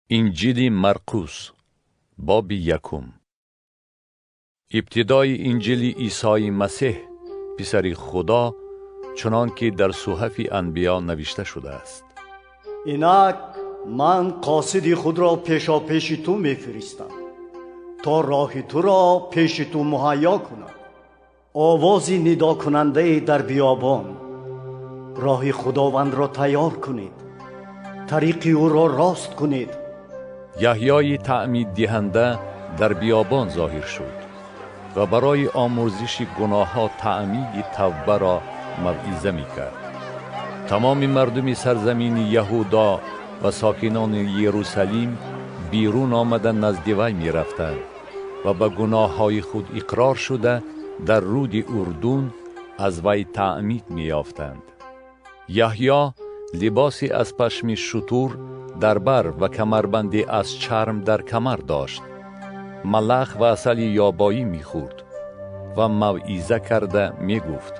انجیل مرقس باب 1. ابتدای انجیل عیسی مسیح پسر خدا چنان که در صحف انبیا نوشته شده است. اینک من قاصد خود را پیشا پیش تو میفرستم تا راه تو را پیش تو مهیا کند. آوازی ندا کننده در بیابان، راه خداوند را تیار کنید، طریق او را راست کنید. یحیای تعمید دهنده در بیابان ظاهر شد و برای آمرزش گناه ها تعمید توبه را موعظه می کرد. تمام مردم سرزمین یهودا و ساکنان یروشلیم بیرون آمدن نزد وی می رفتند و به گناه های خود اقرار شده در رود اردن از وی تعمید می یافتند. یحیی لباسی از پشم شتر در بر و کمربندی از چرم در کمر داشت. ملخ و عسل یابایی می خورد و موعظه کرده می گفت: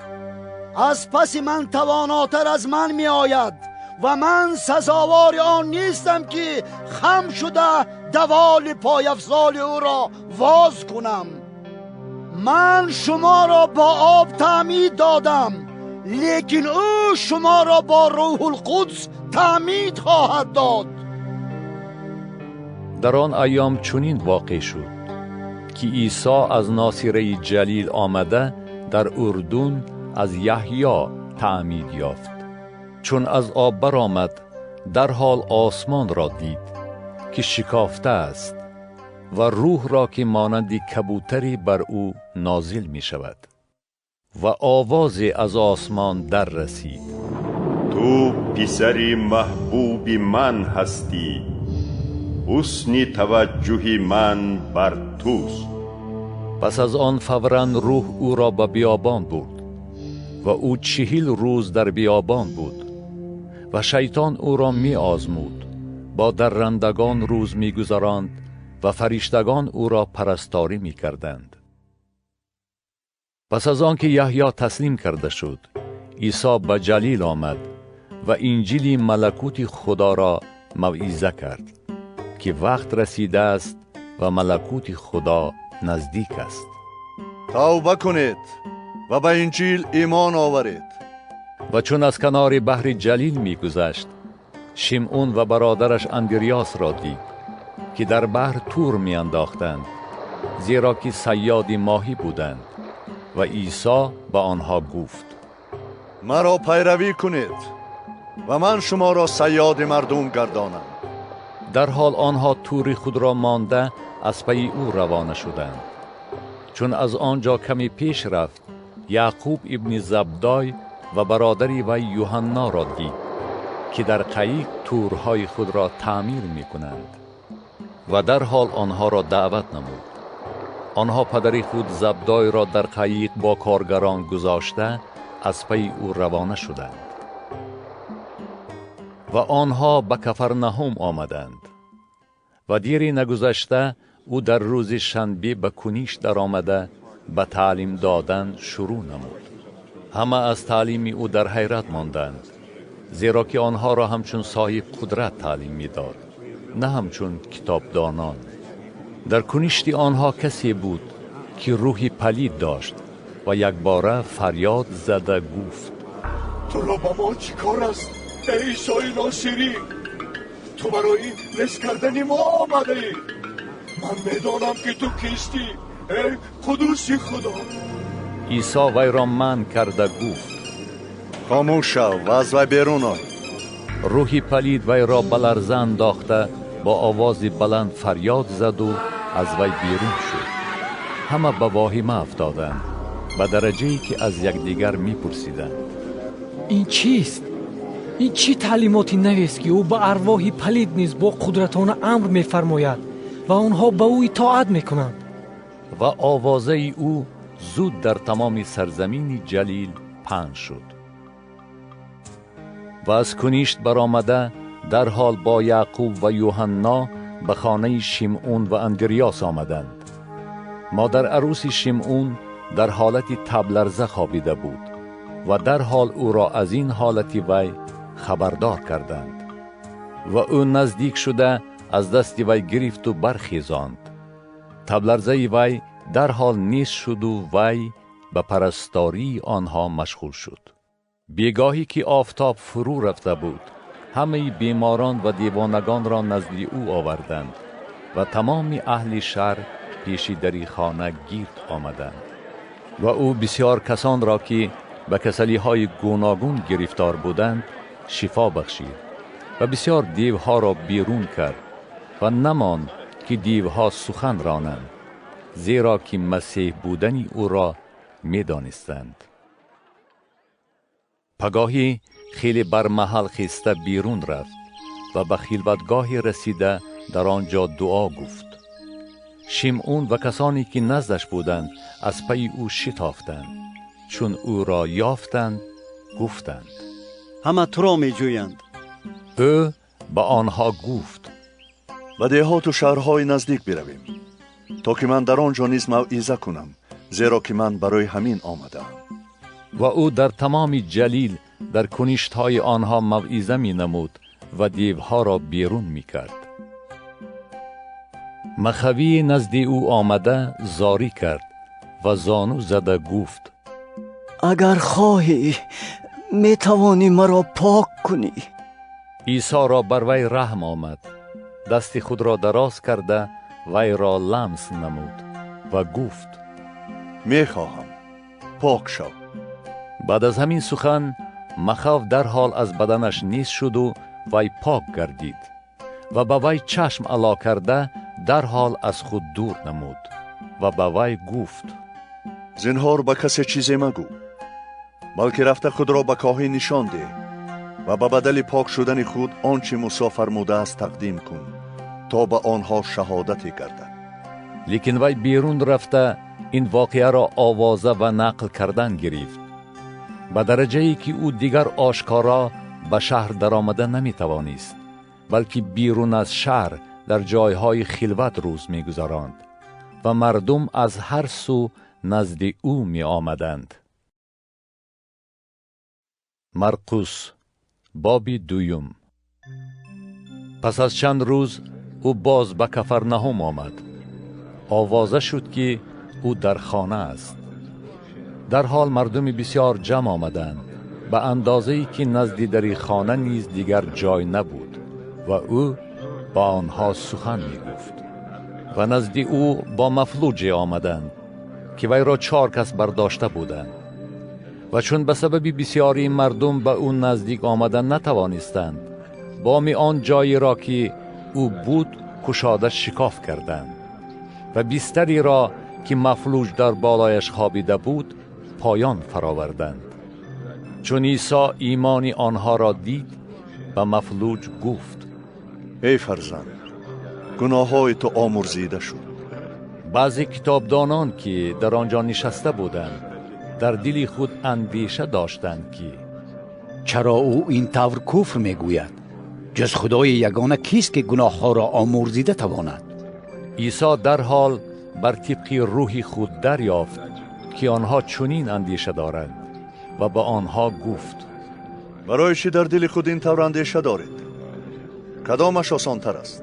از پس من تواناتر از من می آید و من سزاوار آن نیستم که خم شده دوال پایافزال او را واز کنم. من شما را با آب تعمید دادم، لیکن او شما را با روح القدس تعمید خواهد داد. در آن ایام چنین واقع شد که عیسی از ناصره جلیل آمده در اردن از یحیی تعمید یافت. چون از آب برآمد در حال آسمان را دید که شکافته است و روح را که مانند کبوتری بر او نازل می شود و آوازی از آسمان در رسید: تو پسری محبوب من هستی، حسن توجه من بر توست. پس از آن فوراً روح او را به بیابان برد و او 40 روز در بیابان بود و شیطان او را می آزمود. با درندگان روز می گذراند و فرشتگان او را پرستاری می کردند. پس از آن که یحیی تسلیم کرده شد، عیسی به جلیل آمد و انجیل ملکوت خدا را موعظه کرد که وقت رسیده است و ملکوت خدا نزدیک است. توبه کنید و به انجیل ایمان آورید. و چون از کنار بحر جلیل می گذشت، شمعون و برادرش اندریاس را دید که در بحر تور می انداختند، زیرا که صیاد ماهی بودند. و عیسی به آنها گفت: مرا پیروی کنید و من شما را صیاد مردم گردانم. در حال آنها تور خود را مانده از پی او روانه شدند. چون از آنجا کمی پیش رفت، یعقوب ابن زبدای و برادری و یوحنا را دید که در قایق تورهای خود را تعمیر می کنند و در حال آنها را دعوت نمود. آنها پدر خود زبدای را در قایق با کارگران گذاشته از پی او روانه شدند. و آنها به کفرنهم آمدند و دیری نگذشته او در روز شنبه به کنیش در آمده به تعلیم دادن شروع نمود. همه از تعلیم او در حیرت ماندند، زیرا که آنها را همچون صاحب قدرت تعلیم می‌داد، نه همچون کتابدانان. در کنیشت آنها کسی بود که روحی پلید داشت و یک باره فریاد زده گفت: تو را با ما چی کار است ای عیسی ناصری؟ تو برای رس کردن ما آمده ای. من میدانم که تو کیستی ای قدوس خدا. عیسی وی را منع کرده گفت: خاموش شو و از وی بیرون آی. روحی پلید وی را به لرزه انداخته با آواز بلند فریاد زد و از وی بیرون شد. همه به واهمه افتادند به درجه‌ای که از یکدیگر می‌پرسیدند: این چیست؟ این چی تعلیماتی نویست که او به ارواح پلید نیز با قدرتانه امر می‌فرماید و آنها به او اطاعت می‌کنند؟ و آوازه او زود در تمام سرزمین جلیل پخش شد. و از کنیشت برآمده در حال با یعقوب و یوحنا به خانه شمعون و اندریاس آمدند. مادر عروس شمعون در حالت تب لرزه خوابیده بود و در حال او را از این حالت وی خبردار کردند. و او نزدیک شده از دست وی گرفت و برخیزاند. تبلرزه وی در حال نیست شد و وی به پرستاری آنها مشغول شد. بیگاهی که آفتاب فرو رفته بود، همه بیماران و دیوانگان را نزد او آوردند و تمام اهل شهر پیش دری خانه گرد آمدند و او بسیار کسان را که به کسلی های گوناگون گرفتار بودند شفا بخشید و بسیار دیوها را بیرون کرد و نماند که دیوها سخن رانند، زیرا که مسیح بودن او را می دانستند. پگاهی خیلی برمحل خسته بیرون رفت و به خلوتگاهی رسیده در آنجا دعا گفت. شمعون و کسانی که نزدش بودند از پی او شتافتند. چون او را یافتند گفتند همه تو را می جویند. او به آنها گفت به دهات و شهرهای نزدیک برویم تا که من در آنجا نیز موعظه کنم، زیرا که من برای همین آمدم. و او در تمام جلیل در کنشت‌های آنها موعظه می نمود و دیوها را بیرون می کرد. مخوی نزد او آمده زاری کرد و زانو زده گفت اگر خواهی می توانی مرا پاک کنی. عیسی را بر وی رحم آمد، دست خود را دراز کرده وی را لمس نمود و گفت می خواهم، پاک شو. بعد از همین سخن مخاو در حال از بدنش نیست شد و وی پاک گردید و به وی چشم علا کرده در حال از خود دور نمود و به وی گفت زنهار به کسی چیزی مگو، بلکه رفته خود را به کاهن نشان ده و به بدل پاک شدن خود آنچه موسی فرموده است تقدیم کن تا به آنها شهادتی گردد. لیکن وی بیرون رفته این واقعه را آوازه و نقل کردن گرفت، به درجه ای که او دیگر آشکارا به شهر در آمده نمی توانست، بلکه بیرون از شهر در جایهای خلوت روز می گذراند و مردم از هر سو نزد او می آمدند. مرقس باب 2. پس از چند روز او باز به کفرنهم آمد. آوازه شد که او در خانه است. در حال مردم بسیار جمع آمدند، به اندازه‌ای که نزد در خانه نیز دیگر جای نبود و او با آنها سخن می گفت. و نزد او با مفلوج آمدند که وی را 4 کس برداشته بودند و چون به سبب بسیاری مردم به او نزدیک آمدن نتوانستند، بام آن جایی را که او بود کشاده شکاف کردند و بستری را که مفلوج در بالایش خوابیده بود پایان فراوردند. چون عیسی ایمان آنها را دید به مفلوج گفت ای فرزند، گناههای تو آمرزیده شد. بعضی کتابدانان که در آنجا نشسته بودند در دل خود اندیشه داشتند که چرا او این طور کفر میگوید؟ جز خدای یگانه کیست که گناه ها را آمرزیده تواند؟ عیسی در حال بر طبق روح خود دریافت که آنها چنین اندیشه دارند و به آنها گفت برای چی در دل خود این طور اندیشه دارید؟ کدامش آسان تر است؟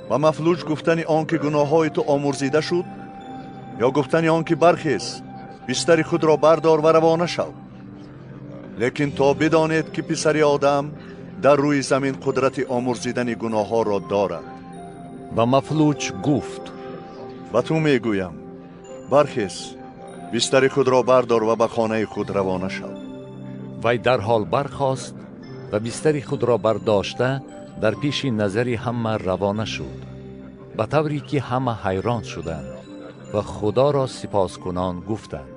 و مفلوج گفتن آن که گناههای تو آمرزیده شد، یا گفتن آن که برخیز بستر خود را بردار و روانه شو؟ لیکن تا بدانید که پسر آدم در روی زمین قدرت آمرزیدن گناه ها را دارد. و مفلوج گفت و تو میگویم برخیز بستر خود را بردار و به خانه خود روانه شو. وی در حال برخاست و بستر خود را برداشته در پیش نظر همه روانه شد، به طوری که همه حیران شدند و خدا را سپاس کنان گفتند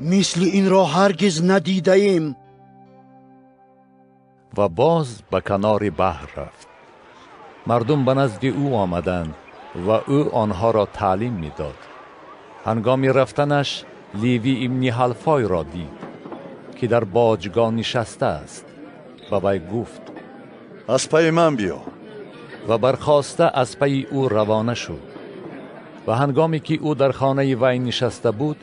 مثل این را هرگز ندیده ایم. و باز به کنار بحر رفت. مردم به نزد او آمدند و او آنها را تعلیم میداد. هنگام رفتنش لیوی ابن حلفای را دید که در باجگاه نشسته است و وی گفت از پی من بیا. و برخاسته از پی او روانه شد. و هنگامی که او در خانه وی نشسته بود،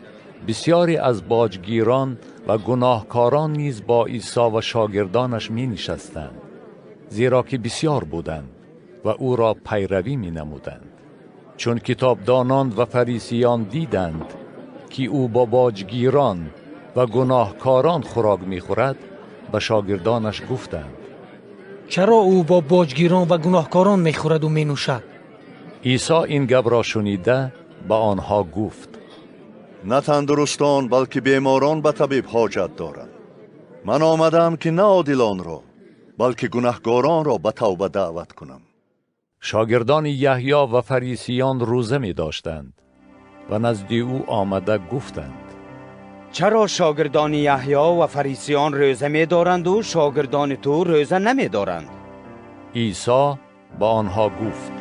بسیاری از باجگیران و گناهکاران نیز با عیسی و شاگردانش می نشستند، زیرا که بسیار بودند و او را پیروی می نمودند. چون کتابدانان و فریسیان دیدند که او با باجگیران و گناهکاران خوراک می خورد، به شاگردانش گفتند: چرا او با باجگیران و گناهکاران می خورد و می نوشد؟ عیسی این گپ را شنیده به آنها گفت: نه تندرستان بلکه بیماران به طبیب حاجت دارند. من آمدم که نه عادلان را بلکه گناهکاران را به توبه دعوت کنم. شاگردان یحیی و فریسیان روزه می داشتند و نزد او آمده گفتند: چرا شاگردان یحیی و فریسیان روزه می دارند و شاگردان تو روزه نمی دارند؟ عیسی با آنها گفت: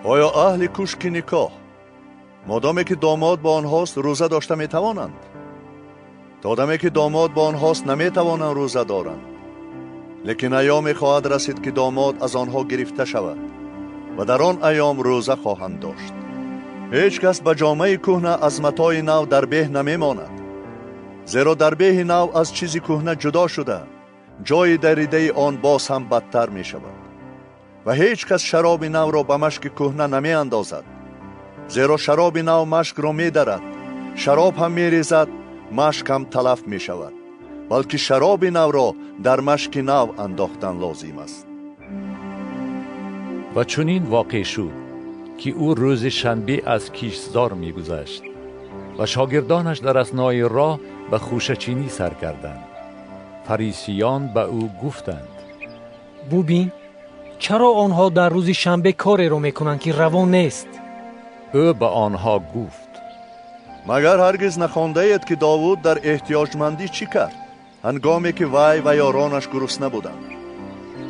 آیا اهل کشک نکاح مادامی که داماد با آنهاست روزه داشته می توانند؟ دادمی که داماد با آنهاست نمی توانند روزه دارند. لیکن ایام خواهد رسید که داماد از آنها گرفته شود و در آن ایام روزه خواهند داشت. هیچ کس به جامه کهنه از متاع نو در به نمی ماند، زیرا در به نو از چیزی کهنه جدا شده جای دریده آن باز هم بدتر می شود. و هیچ کس شراب نو را به مشک کهنه نمی اندازد، زیرا شراب نو مشک را می درد، شراب هم می ریزد، مشک هم تلف می شود. بلکه شراب نو را در مشک نو انداختن لازم است. و چنین واقع شد که او روز شنبه از کیشزار می گذشت و شاگردانش در اثنای راه به خوشه‌چینی سر کردند. فریسیان به او گفتند: ببین، چرا آنها در روز شنبه کاری را میکنند که روا نیست؟ او به آنها گفت: مگر هرگز نخوانده اید که داوود در احتیاجمندی چی کرد هنگامی که وی و یارانش گرسنه بودند؟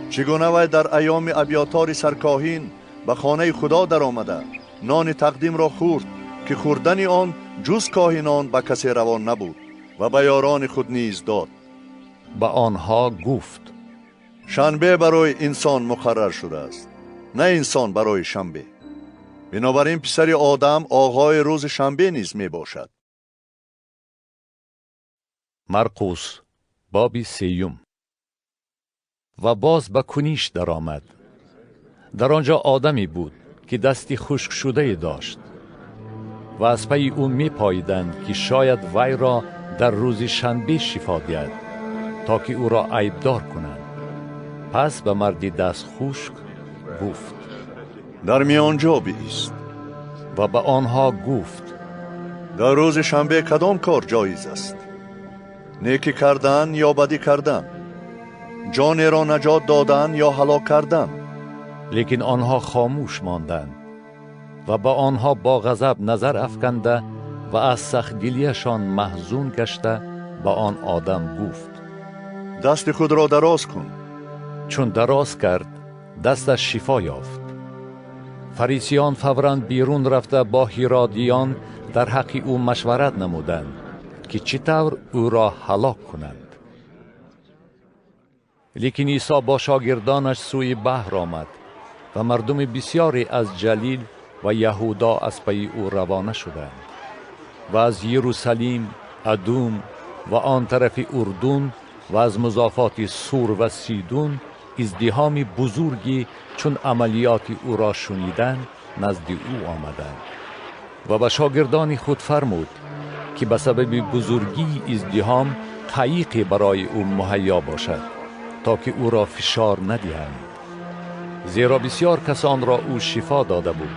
چگونه وی در ایام ابیاتار سرکاهین به خانه خدا در آمده نان تقدیم را خورد که خوردن آن جز کاهنان به کسی روا نبود و به یاران خود نیز داد. به آنها گفت: شنبه برای انسان مقرر شده است، نه انسان برای شنبه. بنابراین پسر آدم آقای روز شنبه نیز می باشد. مرقس باب 3. و باز به کنیش در آمد. در آنجا آدمی بود که دستی خشک شده داشت و از پی او می پاییدند که شاید وی را در روز شنبه شفا دهد تا که او را عیبدار کنند. پس به مردی دست خشک گفت: در میانجا بایست. و به آنها گفت: در روز شنبه کدام کار جایز است؟ نیکی کردن یا بدی کردن؟ جان را نجات دادن یا هلاک کردن؟ لیکن آنها خاموش ماندند و با آنها با غضب نظر افکنده و از سختگیریشان محزون گشته با آن آدم گفت: دست خود را دراز کن. چون دراز کرد دستش شفا یافت. فریسیان فوراً بیرون رفته با هیرودیان در حق او مشورت نمودند که چطور او را هلاک کنند. لیکن عیسی با شاگردانش سوی بحر آمد و مردم بسیاری از جلیل و یهودا از پی او روانه شدند و از یروشلیم، ادوم و آن طرف اردن و از مضافات سور و سیدون ازدحام بزرگی چون عملیات او را شنیدند نزد او آمدند و به شاگردان خود فرمود که به سبب بزرگی ازدحام قایقی برای او مهیا باشد تا که او را فشار ندهند، زیرا بسیار کسان را او شفا داده بود.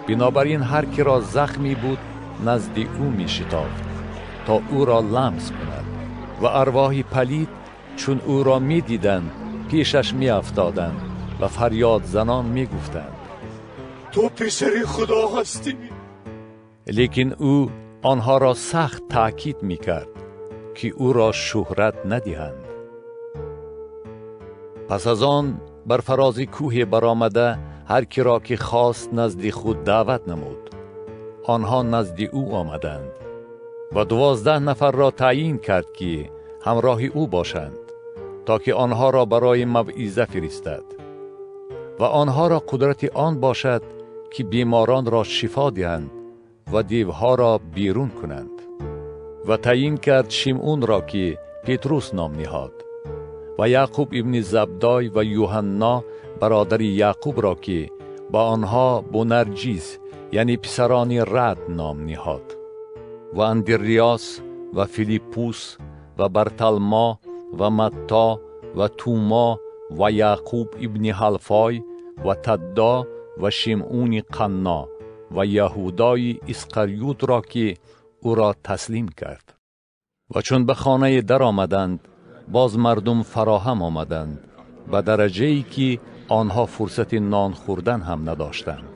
بنابراین هر که را زخمی بود نزد او می شتافت تا او را لمس کند و ارواح پلید چون او را می دیدند پیشش می افتادند و فریاد زنان می گفتند: تو پسر خدا هستی. لیکن او آنها را سخت تاکید می کرد که او را شهرت ندهند. پس از آن بر فراز کوه برآمده هر کی را که خواست نزد خود دعوت نمود. آنها نزد او آمدند و 12 نفر را تعیین کرد که همراه او باشند تا که آنها را برای موعظه فرستد و آنها را قدرت آن باشد که بیماران را شفا دهند و دیوها را بیرون کنند. و تعیین کرد شیمعون را که پتروس نام نهاد و یعقوب ابن زبدای و یوحنا برادر یعقوب را که با آنها بونرجیس یعنی پسران رد نام نهاد و اندریاس و فیلیپوس و برتلما و متا و توما و یعقوب ابن حلفای و تدا و شمعون قنا و یهودای اسقریوت را که او را تسلیم کرد. و چون به خانه در آمدند باز مردم فراهم آمدند به درجه‌ای که آنها فرصت نان خوردن هم نداشتند.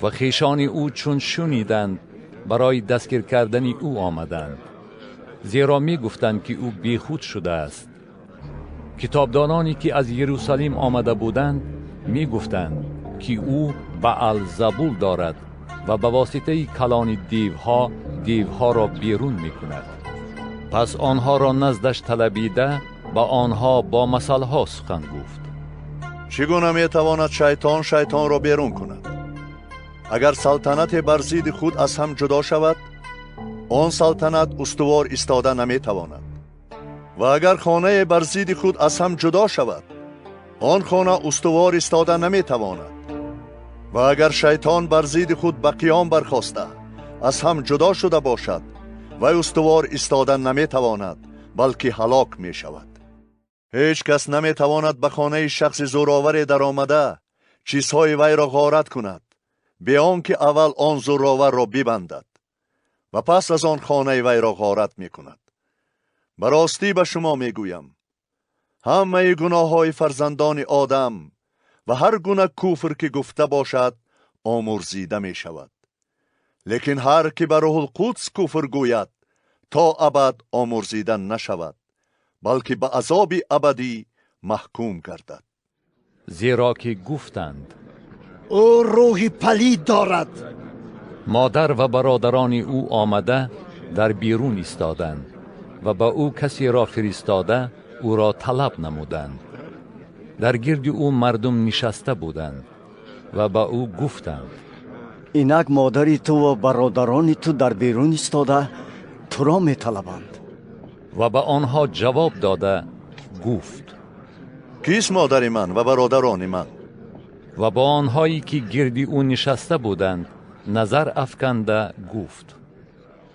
و خویشان او چون شنیدند برای دستگیر کردن او آمدند، زیرا می گفتند که او بیخود شده است. کتابدانانی که از یروشلیم آمده بودند می گفتند که او بألزبول دارد و به واسطه کلان دیوها را بیرون می کند. پس آنها را نزدش طلبیده با آنها با مثلها سخن گفت. چگونه می تواند شیطان را بیرون کند؟ اگر سلطنت بر ضد خود از هم جدا شود، آن سلطنت استوار ایستاده نمی تواند. و اگر خانه بر ضد خود از هم جدا شود، آن خانه استوار ایستاده نمی تواند. و اگر شیطان بر ضد خود به قیام برخاسته از هم جدا شده باشد و استوار ایستاده نمی تواند، بلکه هلاک می شود. هیچ کس نمی تواند به خانه شخص زورآور در آمده چیزهای وی را غارت کند بی آنکه اول آن زورآور را ببندد و پس از آن خانه وی را غارت می کند. براستی به شما می گویم همه گناه های فرزندان آدم و هر گونه کفر که گفته باشد آمرزیده می شود، لیکن هر که به روح القدس کفر گوید تا ابد آمرزیده نشود، بلکه به عذاب ابدی محکوم گردد. زیرا که گفتند او روح پلید دارد. مادر و برادران او آمده در بیرون ایستادند و با او کسی را فرستاده او را طلب نمودند. در گرد او مردم نشسته بودند و با او گفتند اینک مادری تو و برادران تو در بیرون ایستاده تو را می طلبند. و به آنها جواب داده گفت کیست مادر من و برادران من؟ و با آنهایی که گردی او نشسته بودند نظر افکنده گفت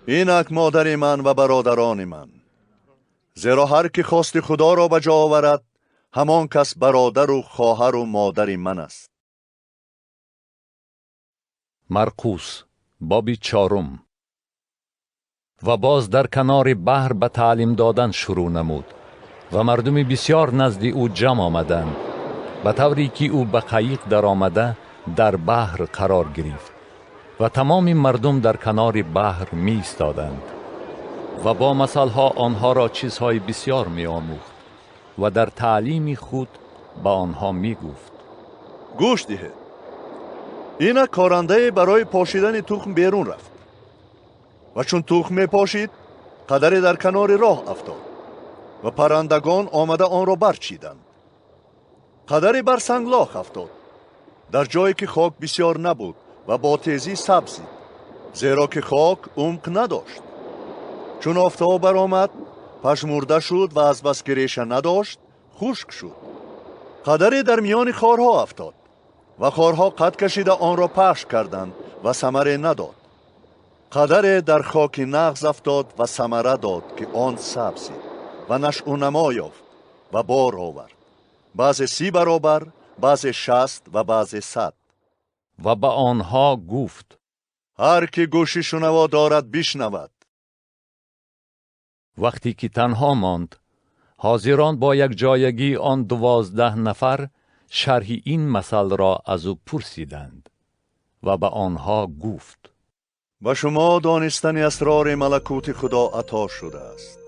اینک مادر من و برادران من. زیرا هر که خواست خدا را به جا آورد همان کس برادر و خواهر و مادر من است. مرقس باب 4. و باز در کنار بحر به تعلیم دادن شروع نمود و مردم بسیار نزد او جمع آمدند، به طوری که او به قایق در آمده در بحر قرار گرفت و تمام مردم در کنار بحر می ایستادند و با مثلها آنها را چیزهای بسیار می آموخت و در تعلیم خود با آنها می گفت. گوش دهید، این کارنده برای پاشیدن تخم بیرون رفت و چون تخم می پاشید قدری در کنار راه افتاد و پرندگان آمده آن را برچیدند. قدری بر سنگلاخ افتاد در جایی که خاک بسیار نبود و با تیزی سبزید، زیرا که خاک عمق نداشت. چون آفتاب برآمد پژمرده شد و از بس گریشه نداشت خشک شد. قدری در میان خارها افتاد و خارها قد کشیده آن را پخش کردند و ثمره نداد. قدری در خاک نغز افتاد و ثمره داد که آن سبزید و نشو و نما یافت و بار آورد، بعضی 30 برابر، بعضی 60 و بعضی 100. و به آنها گفت هر که گوشی شنوا دارد بشنود. وقتی که تنها ماند حاضران با یک جایگی آن 12 نفر شرح این مثل را از او پرسیدند و به آنها گفت و شما دانستن اسرار ملکوت خدا عطا شده است،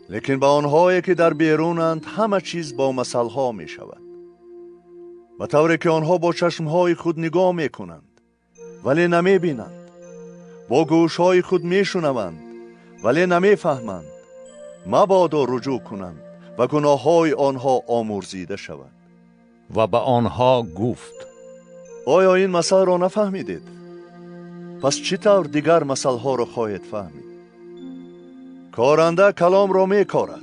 لیکن به آنهایی که در بیرونند همه چیز با مثلها می شود، و طوری که آنها با چشمهای خود نگاه می کنند ولی نمی بینند، با گوشهای خود می شنوند ولی نمی فهمند، مبادا رجوع کنند و گناههای آنها آمرزیده شود. و به آنها گفت آیا این مثل را نفهمیدید؟ پس چطور دیگر مثلها را خواهید فهمید؟ کارنده کلام را می کارد.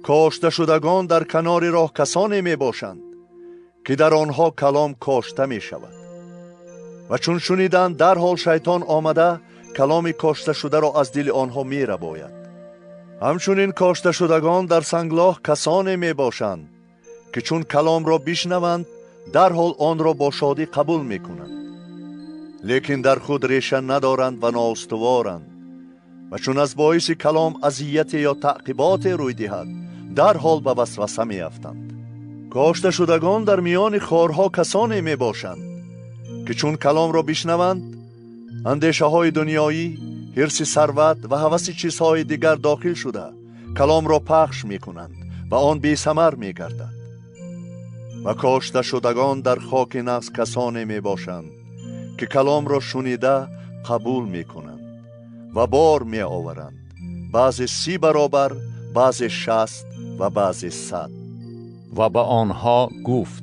کاشته شدگان در کنار راه کسانی می باشند که در آنها کلام کاشته می شود. و چون شنیدند در حال شیطان آمده کلام کاشته شده را از دل آنها می رباید. همچنین کاشته شدگان در سنگلاخ کسانی می باشند که چون کلام را بشنوند در حال آن را با شادی قبول می کنند، لیکن در خود ریشه ندارند و نااستوارند و چون از باعث کلام اذیت یا تعقیبات روی دهد در حال به وسوسه می افتند. کاشته شدگان در میان خارها کسانی می باشند که چون کلام را بشنوند اندیشه های دنیایی، حرص ثروت و هوس چیزهای دیگر داخل شده کلام را پخش می کنند و آن بی ثمر می گردد. و کاشته شدگان در خاک نفس کسانی می باشند که کلام را شنیده قبول می کنند و بار می آورند، بعضی 30 برابر، بعضی 60 و بعضی 100. و به آنها گفت: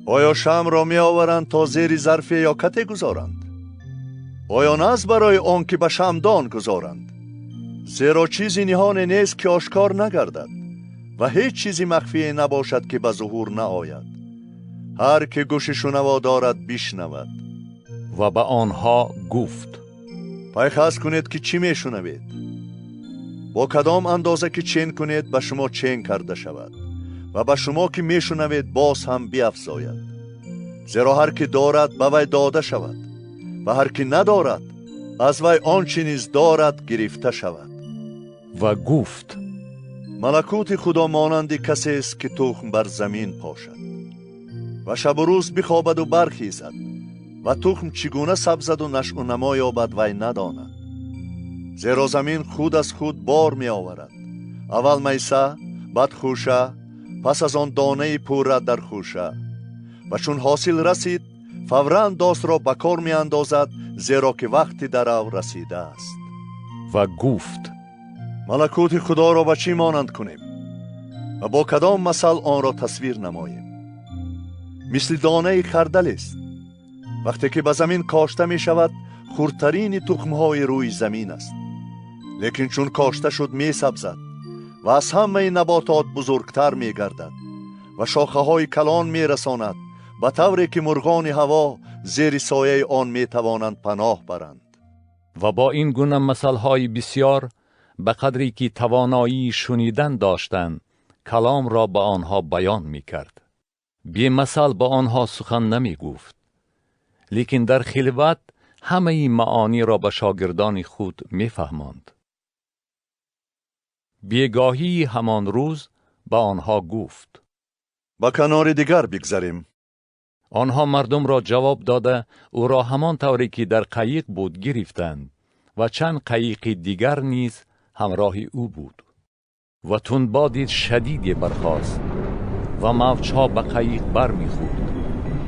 آیا شمع را می آورند تا زیر ظرف یا کته گذارند؟ آیا نه از برای آن که به شمعدان گذارند؟ زیرا چیزی نهان نیست که آشکار نگردد و هیچ چیزی مخفی نباشد که به ظهور نآید. هر که گوش شنوا دارد بشنود. و به آنها گفت: پیخست کنید که چی می شنوید. با کدام اندازه که چین کنید به شما چین کرده شود و به شما که می شنوید باز هم بیفزاید. زیرا هر که دارد به وی داده شود و هر که ندارد از وی آنچه نیز دارد گرفته شود. و گفت: ملکوت خدا مانند کسی است که تخم بر زمین پاشد و شب و روز بخوابد و برخیزد و تخم چگونه سبزد و نشو و نما یابد وی نداند. زیرا زمین خود از خود بار می آورد، اول میسه، بعد خوشه، پس از آن دانه پوره در خوشه. و چون حاصل رسید فوراً داست را به کار می اندازد، زیرا که وقتی در او رسیده است. و گفت: ملکوت خدا را به چی مانند کنیم و با کدام مثل آن را تصویر نماییم؟ مثل دانه خردل است. وقتی که به زمین کاشته می شود خردترین تخمهای روی زمین است، لیکن چون کاشته شد می سبزد و از همه نباتات بزرگتر می گردد و شاخه های کلان می رساند، به طوری که مرغان هوا زیر سایه آن می توانند پناه برند. و با این گونه مثل‌های بسیار به قدری که توانایی شنیدن داشتند کلام را به آنها بیان می کرد. بی مثل به آنها سخن نمی گفت، لیکن در خلوت همه معانی را به شاگردان خود می فهماند. بیگاهی همان روز به آنها گفت: به کنار دیگر بگذریم. آنها مردم را جواب داده او را همان طوری که در قایق بود گرفتند و چند قایق دیگر نیز همراه او بود. و تندباد شدیدی برخاست و موجها به قایق بر می‌خورد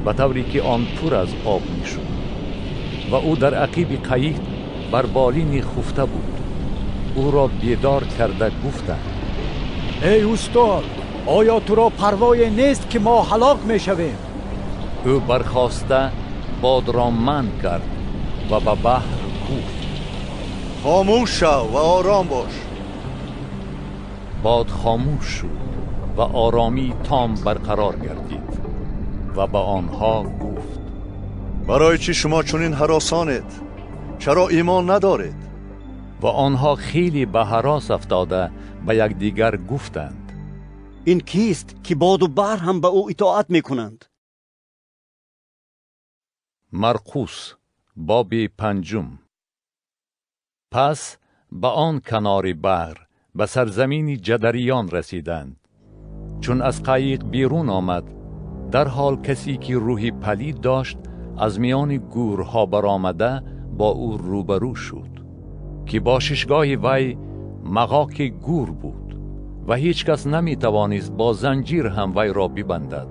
به طوری که آن پر از آب می‌شد و او در عقیب قایق بر بالین خفته بود. او را بیدار کرده گفتند: ای استاد، آیا تو را پروای نیست که ما هلاک می‌شویم؟ او برخاسته باد را منع کرد و به بحر گفت: خاموش شو و آرام باش. باد خاموش شد و آرامی تام برقرار گردید و به آنها گفت: برای چی شما چنین هراسانید؟ چرا ایمان ندارید؟ و آنها خیلی به هراس افتاده به یکدیگر گفتند: این کیست که باد و بحر هم به او اطاعت میکنند؟ مرقس باب 5. پس به آن کنار بحر به سرزمین جدریان رسیدند. چون از قایق بیرون آمد در حال کسی که روحی پلید داشت از میان گورها برآمده با او روبرو شد که با ششگاه وی مغاک گور بود و هیچ کس نمی توانست با زنجیر هم وی را ببندد،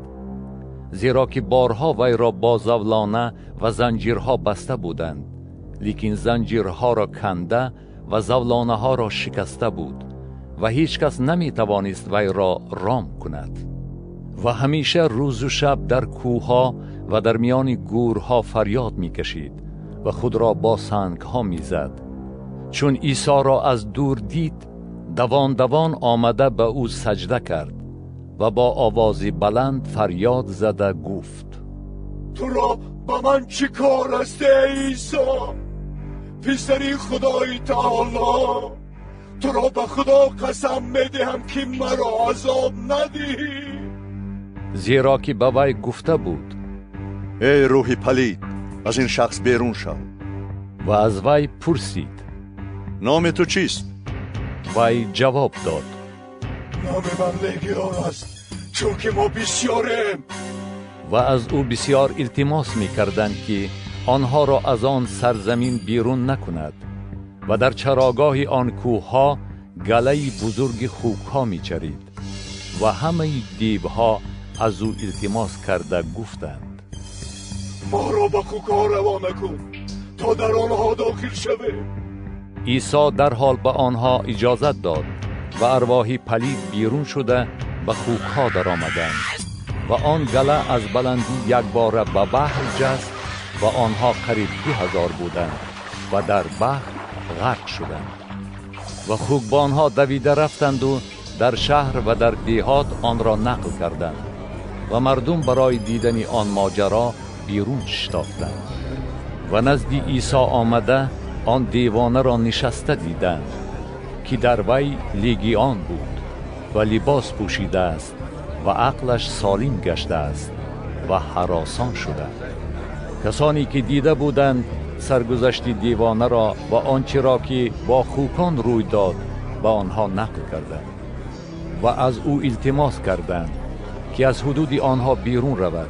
زیرا که بارها وی را با زولانه و زنجیرها بسته بودند، لیکن زنجیرها را کنده و زولانه ها را شکسته بود و هیچ کس نمی توانست وی را رام کند. و همیشه روز و شب در کوهها و در میان گورها فریاد می کشید و خود را با سنگ ها می زد. چون عیسی را از دور دید دوان دوان آمده به او سجده کرد و با آوازی بلند فریاد زده گفت: تو را با من چی کار است ای عیسی، پسری خدای تعالی؟ تو را به خدا قسم میدهم که مرا عذاب ندهی. زیرا که به وی گفته بود: ای روح پلید، از این شخص بیرون شو. و از وی پرسید: نام تو چیست؟ وی جواب داد: نام من لگیون است، چون که ما بسیاریم. و از او بسیار التماس می کردند که آنها را از آن سرزمین بیرون نکند. و در چراگاه آن کوه ها گله بزرگ خوک ها می چرید. و همه دیوها از او التماس کرده گفتند: ما را به خوک ها روانه کن تا در آنها داخل شویم. عیسی در حال به آنها اجازت داد و ارواح پلید بیرون شده به خوک ها در آمدند. و آن گله از بلندی یک باره به بحر جست و آنها قریب 2000 بودند و در بحر غرق شدند. و خوکبانها دویده رفتند و در شهر و در دیهات آن را نقل کردند و مردم برای دیدن آن ماجرا بیرون شتافتند. و نزد عیسی آمده آن دیوانه را نشسته دیدند که در وی لگیان بود و لباس پوشیده است و عقلش سالم گشته است و هراسان شده. کسانی که دیده بودند سرگذشت دیوانه را و آنچه را که با خوکان روی داد به آنها نقل کردند و از او التماس کردند که از حدود آنها بیرون رود.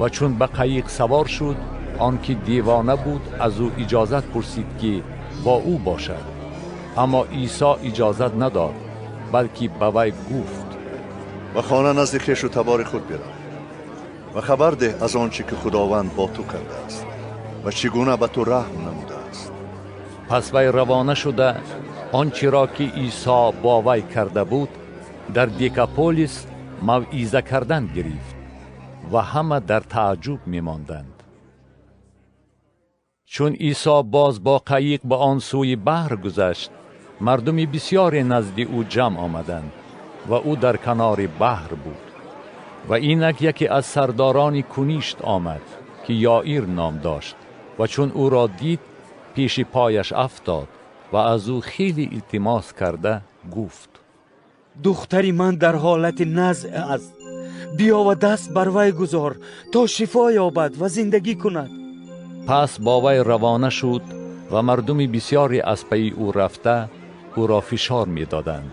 و چون به قایق سوار شد، آن که دیوانه بود از او اجازت پرسید که با او باشد. اما عیسی اجازت نداد، بلکه به وی گفت: و خانه نزد خویش و تبار خود برو و خبر ده از آنچه که خداوند با تو کرده است و چگونه به تو رحم نموده است. پس وی روانه شده آنچه را که عیسی با وی کرده بود در دیکاپولیس موعظه کردن گرفت و همه در تعجب می‌ماندند. چون عیسی باز با قایق به آن سوی بحر گذشت، مردم بسیاری نزد او جمع آمدند و او در کنار بحر بود. و اینک یکی از سرداران کنیشت آمد که یائیر نام داشت و چون او را دید پیش پایش افتاد و از او خیلی التماس کرده گفت: دختری من در حالت نزع است، بیا و دست بر وی گذار تا شفا یابد و زندگی کند. پس با وی روانه شد و مردم بسیاری از پی او رفته او را فشار می دادند.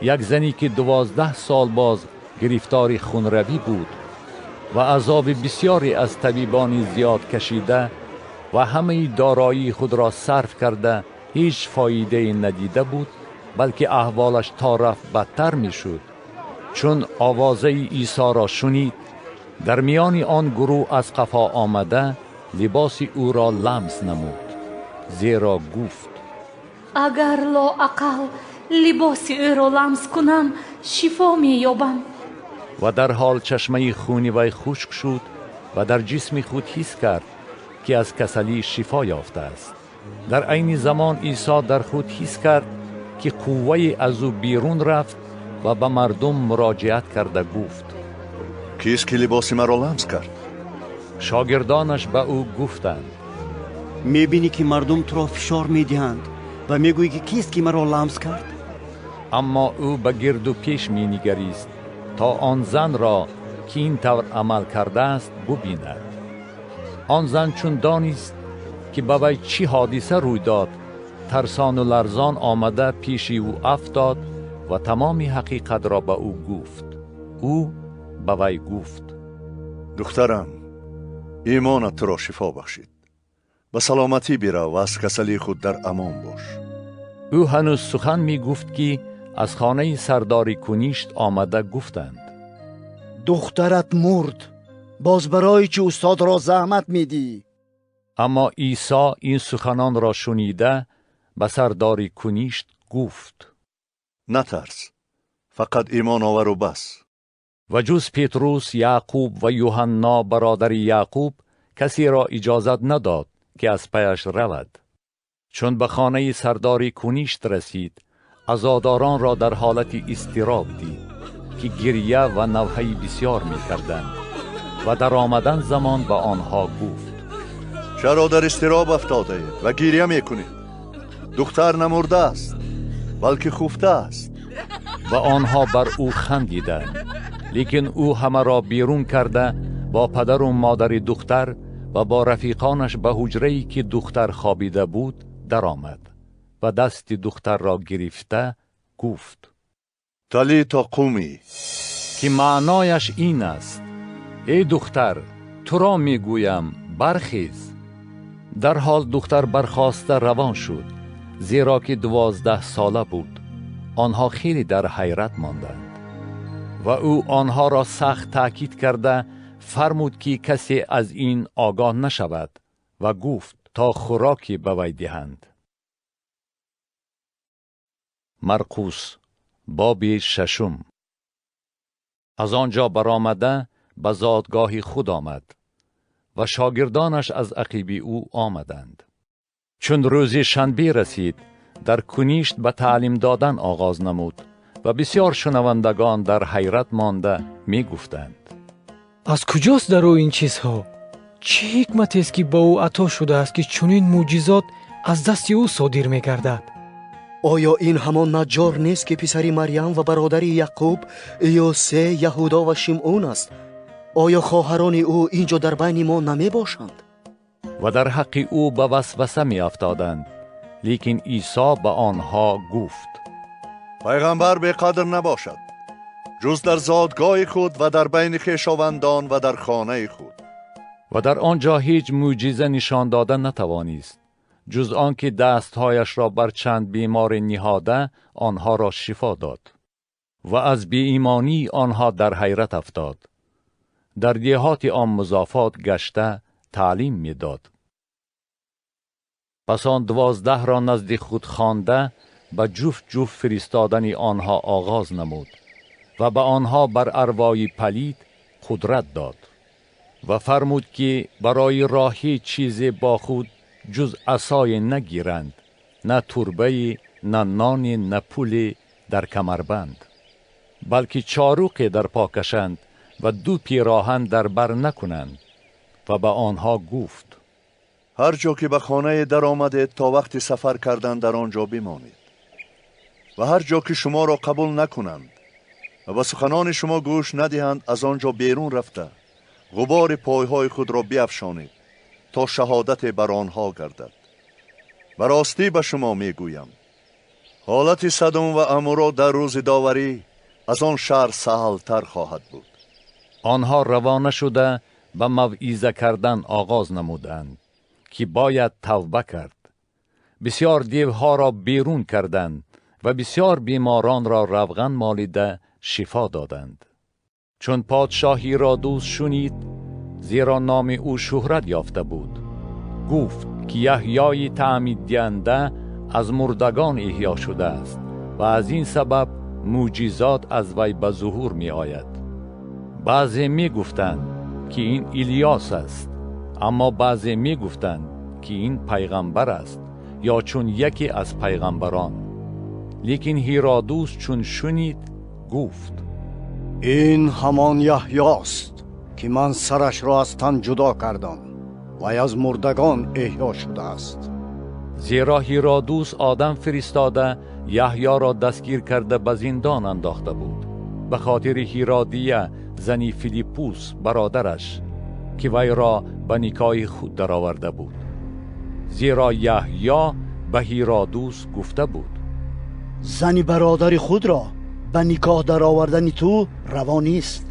یک زنی که 12 سال باز گرفتار خونروی بود و عذاب بسیاری از طبیبان زیاد کشیده و همه دارایی خود را صرف کرده هیچ فایده ندیده بود، بلکه احوالش تا رفت بدتر می شد. چون آوازه عیسی را شنید، در میان آن گروه از قفا آمده لباس او را لمس نمود، زیرا گفت: اگر لااقل لباس او را لمس کنم شفا می یابم. و در حال چشمه خونی وی خشک شد و در جسم خود حس کرد که از کسلی شفا یافته است. در عین زمان عیسی در خود حس کرد که قوه از او بیرون رفت و به مردم مراجعت کرده گفت: کیست که لباس مرا لمس کرد؟ شاگردانش به او گفتند: میبینی که مردم تو را فشار میدهند و میگویی که کیست که مرا لمس کرد؟ اما او به گرد و پیش می نگریست تا آن زن را که این طور عمل کرده است ببیند. آن زن چون دانست که به وی چی حادثه روی داد، ترسان و لرزان آمده پیش او افتاد و تمام حقیقت را به او گفت. او به وی گفت: دخترم، ایمانت تو را شفا بخشید. به سلامتی برو و از کسلی خود در امان باش. او هنوز سخن می گفت که از خانه سردار کنیشت آمده گفتند: دخترت مرد، باز برای چه استاد را زحمت میدی؟ اما عیسی این سخنان را شنیده به سردار کنیشت گفت: نترس، فقط ایمان آور و بس. و جز پتروس، یعقوب و یوحنا برادر یعقوب کسی را اجازت نداد که از پیش رود. چون به خانه سردار کنیشت رسید، عزاداران را در حالت اضطراب دید که گریه و نوحه بسیار می کردند و در آمدن زمان به آنها گفت: چرا در اضطراب افتاده اید و گریه میکنید؟ دختر نمرده است بلکه خفته است. و آنها بر او خندیدند. لیکن او همه را بیرون کرده با پدر و مادر دختر و با رفیقانش به حجره‌ای که دختر خوابیده بود در آمد و دست دختر را گرفته گفت: تالیتا قومی، که معنایش این است: ای دختر، تو را میگویم برخیز. در حال دختر برخاسته روان شد، زیرا که 12 ساله بود. آنها خیلی در حیرت ماندند و او آنها را سخت تأکید کرده فرمود که کسی از این آگاه نشود و گفت تا خوراکی به وی دهند. مرقس باب 6. از آنجا برآمده به زادگاه خود آمد و شاگردانش از عقیب او آمدند. چون روز شنبه رسید، در کنیشت به تعلیم دادن آغاز نمود و بسیار شنوندگان در حیرت مانده می گفتند: از کجاست در او این چیزها؟ چه حکمت است که با او عطا شده است که چنین معجزات از دست او صادر می گردد؟ آیا این همان نجار نیست که پسری مریم و برادر یعقوب، یوسه، یهودا و شمعون است؟ آیا خواهران او اینجا در بین ما نمی باشند؟ و در حق او به وسوسه می افتادند. لیکن عیسی به آنها گفت: پیغمبر به قدر نباشد جز در زادگاه خود و در بین خویشاوندان و در خانه خود. و در آنجا هیچ معجزه نشان دادن نتوانست، جز آنکه دستهایش را بر چند بیمار نهاده آنها را شفا داد. و از بی ایمانی آنها در حیرت افتاد. در دیهات آن مضافات گشته تعلیم می داد. پس آن 12 را نزد خود خوانده به جفت جفت فرستادن آنها آغاز نمود و به آنها بر ارواح پلید قدرت داد و فرمود که برای راه هیچ چیز با خود جز عصای نگیرند، نه تربه، نه نان، نه پول در کمربند، بلکه چاروق در پا کشند و 2 پیراهن در بر نکنند. و به آنها گفت: هر جا که به خانه در آمده تا وقت سفر کردن در آنجا بمانید و هر جا که شما را قبول نکنند و به سخنان شما گوش ندهند، از آنجا بیرون رفته غبار پایهای خود را بیفشانید تا شهادت بر آنها گردد. به راستی به شما میگویم حالت سدوم و عمورا در روز داوری از آن شهر سهل تر خواهد بود. آنها روانه شده به موعظه کردن آغاز نمودند که باید توبه کرد. بسیار دیوها را بیرون کردند و بسیار بیماران را روغن مالیده شفا دادند. چون پادشاه هیرودوس شنید، زیرا نام او شهرت یافته بود، گفت که یحیای تعمید دهنده از مردگان احیا شده است و از این سبب معجزات از وی به ظهور می آید. بعضی می گفتند که این الیاس است، اما بعضی می گفتند که این پیغمبر است یا چون یکی از پیغمبران. لیکن هیرودوس چون شنید گفت: این همان یحیاست که من سرش را از تن جدا کردم و از مردگان احیا شده است. زیرا هیرودوس آدم فرستاده یحیی را دستگیر کرده به زندان انداخته بود به خاطر هیرودیه زنی فیلیپوس برادرش که وی را به نیکای خود درآورده بود. زیرا یحیی به هیرودوس گفته بود: زنی برادر خود را به نکاح درآوردن تو روا نیست.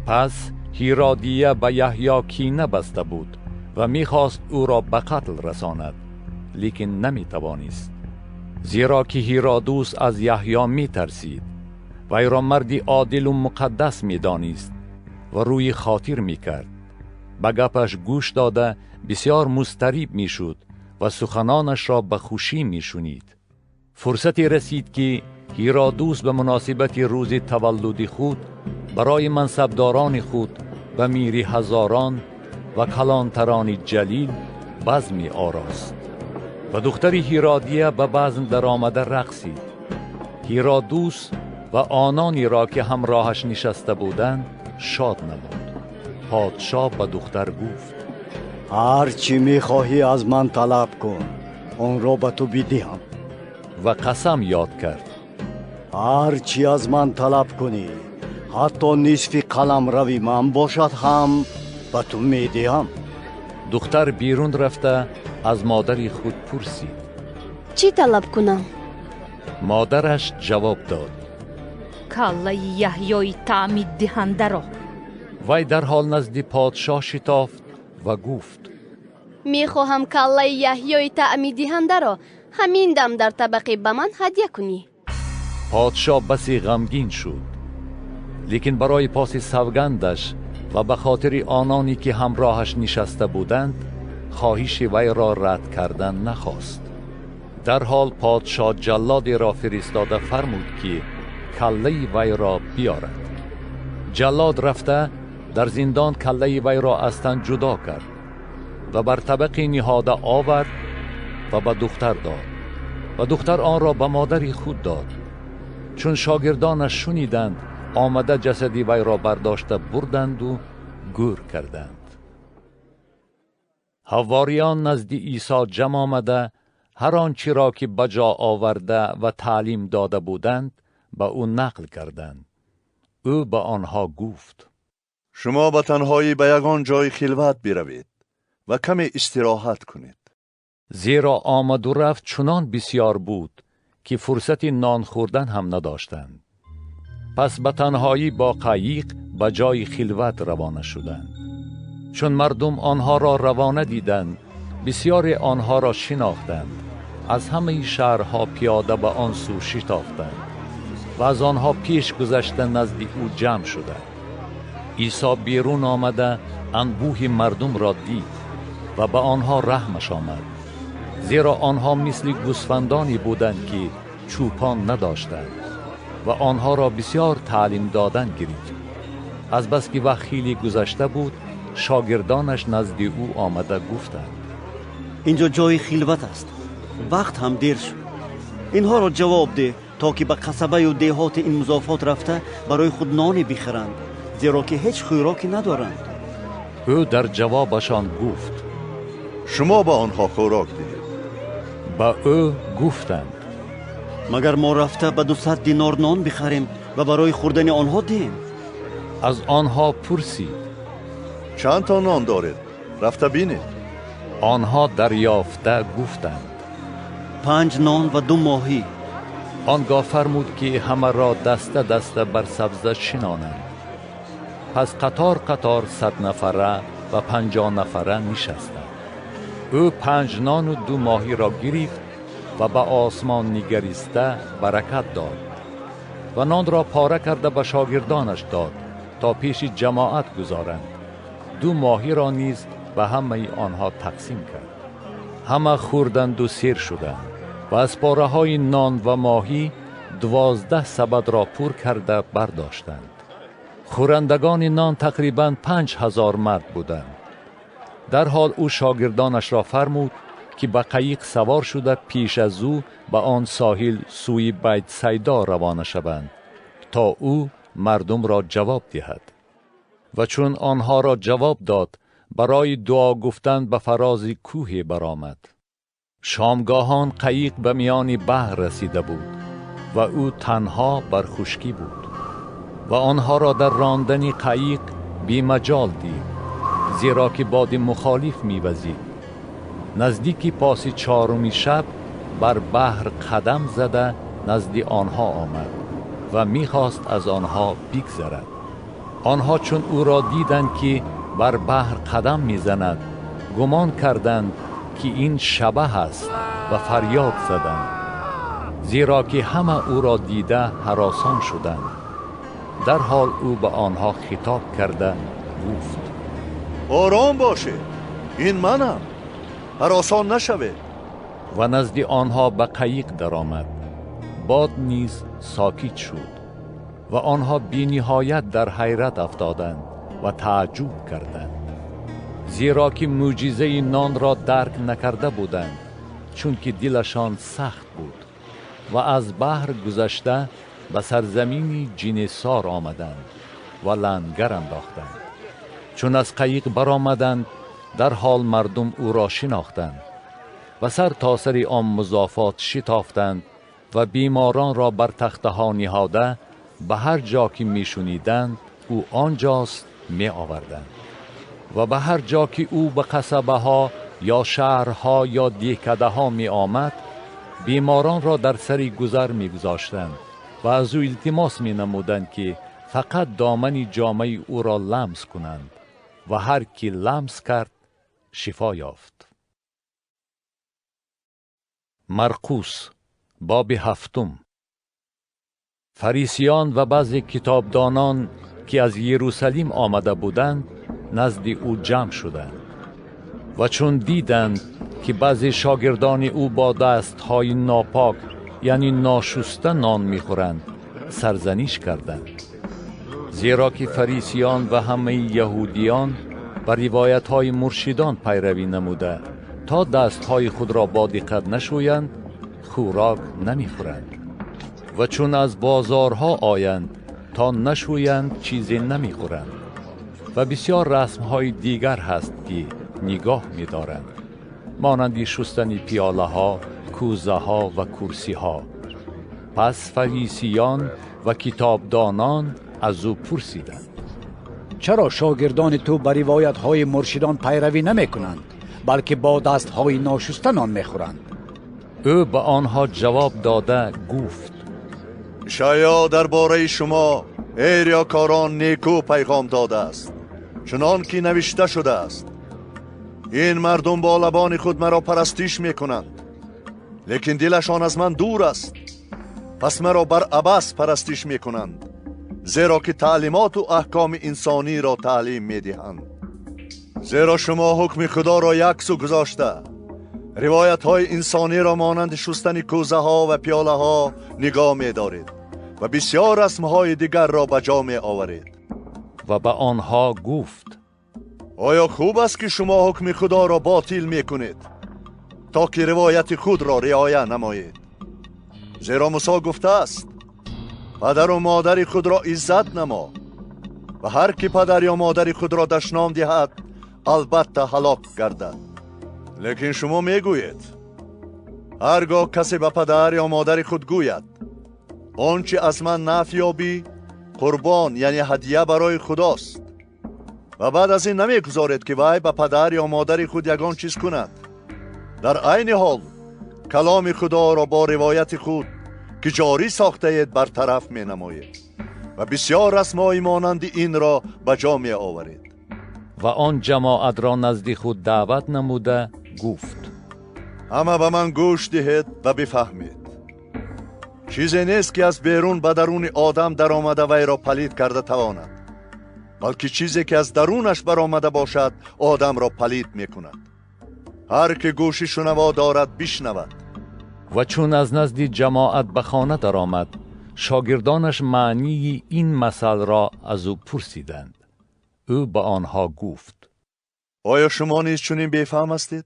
پس هیرودیه به یحیی کینه بسته بود و میخواست او را به قتل رساند، لیکن نمیتوانست، زیرا که هیرودوس از یحیی میترسید. وی را مردی عادل و مقدس میدانست و روی خاطر میکرد. به گپش گوش داده بسیار مضطرب میشد و سخنانش را به خوشی میشنید. فرصتی رسید که هیرودوس به مناسبت روز تولد خود برای منصبداران خود و میری هزاران و کلانتران جلیل بزمی آراست و دختر هیرودیه به بزم در آمده رقصید هیرودوس و آنانی را که همراهش نشسته بودند شاد نمود. پادشاه به دختر گفت هر چی میخواهی از من طلب کن، آن را به تو بدهم. و قسم یاد کرد هر چی از من طلب کنی، حتی نصف قلم روی من باشد هم به تو میدهم. دختر بیرون رفته از مادر خود پرسید چی طلب کنم؟ مادرش جواب داد کله یحیای تعمید دهنده را. وی در حال نزد پادشاه شتافت و گفت میخواهم کله یحیای تعمید دهنده را همین دم در طبقه به من هدیه کنی. پادشاه بسی غمگین شد، لیکن برای پاس سوگندش و به خاطر آنانی که همراهش نشسته بودند خواهش وی را رد کردن نخواست. در حال پادشاه جلادی را فرستاده فرمود که کله وی را بیارد. جلاد رفته در زندان کله وی را از تن جدا کرد و بر طبقی نهاده آورد و به دختر داد و دختر آن را به مادر خود داد. چون شاگردانش شنیدند آمده جسدی وی را برداشته بردند و گور کردند. حواریان نزد عیسی جمع آمده هر آنچه را که بجا آورده و تعلیم داده بودند به او نقل کردند. او به آنها گفت شما به تنهایی به یگان جای خلوت بروید و کمی استراحت کنید. زیرا آمد و رفت چنان بسیار بود که فرصت نان خوردن هم نداشتند. پس به تنهایی با قایق به جای خلوت روانه شدند. چون مردم آنها را روانه دیدند بسیار آنها را شناختند. از همه شهرها پیاده به آن سو شتافتند و از آنها پیش گذشته نزد او جمع شدند. عیسی بیرون آمده انبوه مردم را دید و به آنها رحمش آمد، زیرا آنها مثل گوسفندانی بودند که چوپان نداشتند و آنها را بسیار تعلیم دادن گرفت. از بس که وقت خیلی گذشته بود شاگردانش نزد او آمده گفتند اینجا جای خلوت است، وقت هم دیر شد. اینها را جواب ده تا که به قصبه و دیهات این مضافات رفته برای خود نانی بخرند، زیرا که هیچ خوراکی ندارند. او در جوابشان گفت شما به آنها خوراک دهید. با او گفتند مگر ما رفته به 200 دینار نان بخریم و برای خوردن آنها دهیم؟ از آنها پرسید چند تا نان دارید؟ رفته بینید. آنها دریافته گفتند 5 نان و 2 ماهی. آنگاه فرمود که همه را دسته دسته بر سبزه شنانند. پس قطار قطار 100 نفره و 50 نفره نشستند. او 5 نان و 2 ماهی را گرفت و به آسمان نگریسته برکت داد و نان را پاره کرده به شاگردانش داد تا پیش جماعت گذارند. 2 ماهی را نیز به همه آنها تقسیم کرد. همه خوردند و سیر شدند و از پاره های نان و ماهی 12 سبد را پر کرده برداشتند. خورندگان نان تقریباً 5000 مرد بودند. در حال او شاگردانش را فرمود که به قایق سوار شده پیش از او به آن ساحل سوی بیت سیدا روانه شوند تا او مردم را جواب دهد. و چون آنها را جواب داد برای دعا گفتن به فراز کوه برآمد. شامگاهان قایق به میان بحر رسیده بود و او تنها بر خشکی بود و آنها را در راندن قایق بی مجال دید، زیرا که باد مخالف می‌وزید. نزدیکی پاس 4 شب بر بحر قدم زده نزد آنها آمد و می‌خواست از آنها بگذرد. آنها چون او را دیدند که بر بحر قدم می‌زند گمان کردند که این شبح است و فریاد زدند، زیرا که همه او را دیده هراسان شدند. در حال او به آنها خطاب کرده گفت آرام باشه، این منم، هراسان نشوه. و نزد آنها به قایق درآمد. باد نیز ساکت شد و آنها بی نهایت در حیرت افتادند و تعجب کردند، زیرا که معجزه نان را درک نکرده بودند، چون که دلشان سخت بود. و از بحر گذشته به سرزمینی جنیسار آمدند و لنگر انداختند. چون از قایق برآمدند در حال مردم او را شناختند و سر تا سر آن مضافات شتافتند و بیماران را بر تخته ها نهاده به هر جا که می شنیدند او آنجاست می آوردند و به هر جا که او به قصبه ها یا شهرها یا دهکده ها می آمد بیماران را در سر گذر می گذاشتند و از او التماس می نمودند که فقط دامن جامه او را لمس کنند و هر کی لمس کرد شفا یافت. مرقس باب 7. فریسیان و بعضی کتابدانان که از یروشلیم آمده بودند نزد او جمع شدند و چون دیدند که بعضی شاگردان او با دستهای ناپاک یعنی ناشسته نان میخورند سرزنش کردند. زیرا که فریسیان و همه یهودیان بر روایت‌های مرشدان پیروی نموده تا دستهای خود را با دقت نشویند خوراک نمیخورند و چون از بازارها آیند تا نشویند چیزی نمیخورند و بسیار رسمهای دیگر هست که نگاه می‌دارند مانند شستن پیاله ها، کوزه ها و کرسی ها. پس فریسیان و کتابدانان از او پرسیدند چرا شاگردان تو بر روایت های مرشدان پیروی نمی کنند بلکه با دست های ناشسته نان می خورند؟ او به آنها جواب داده گفت شاید درباره شما ای ریاکاران نیکو پیغام داده است، چنان که نوشته شده است این مردم با لبان خود مرا پرستش می کنند لیکن دلشان از من دور است. پس مرا بر عبث پرستش می کنند زیرا که تعلیمات و احکام انسانی را تعلیم می دهند. زیرا شما حکم خدا را یک سو گذاشته روایت های انسانی را مانند شستن کوزه ها و پیاله ها نگاه می دارید و بسیار رسم های دیگر را به جا می آورید. و به آنها گفت آیا خوب است که شما حکم خدا را باطل می کنید تا که روایت خود را رعایت نمایید؟ زیرا موسی گفته است پدر و مادر خود را عزت نما و هر کی پدر یا مادر خود را دشنام دهد البته هلاک گردد. لیکن شما می گویید هرگاه کسی به پدر یا مادر خود گوید آنچه از من نفع یابی قربان یعنی هدیه برای خداست و بعد از این نمیگذارید که وی به پدر یا مادر خود یگان چیز کند، در عین حال کلام خدا را با روایت خود که جاری ساخته اید برطرف می نمایید و بسیار رسم‌های مانند این را به جا می آورید. و آن جماعت را نزد خود دعوت نموده گفت اما به من گوش دهید و بفهمید چیزی نیست که از بیرون به درون آدم در آمده وی را پلید کرده تواند، بلکه چیزی که از درونش برآمده باشد آدم را پلید می کند. هر که گوشی شنوا دارد بشنود. و چون از نزد جماعت به خانه در آمد شاگردانش معنی این مثل را از او پرسیدند. او به آنها گفت آیا شما نیز چنین بیفهم هستید؟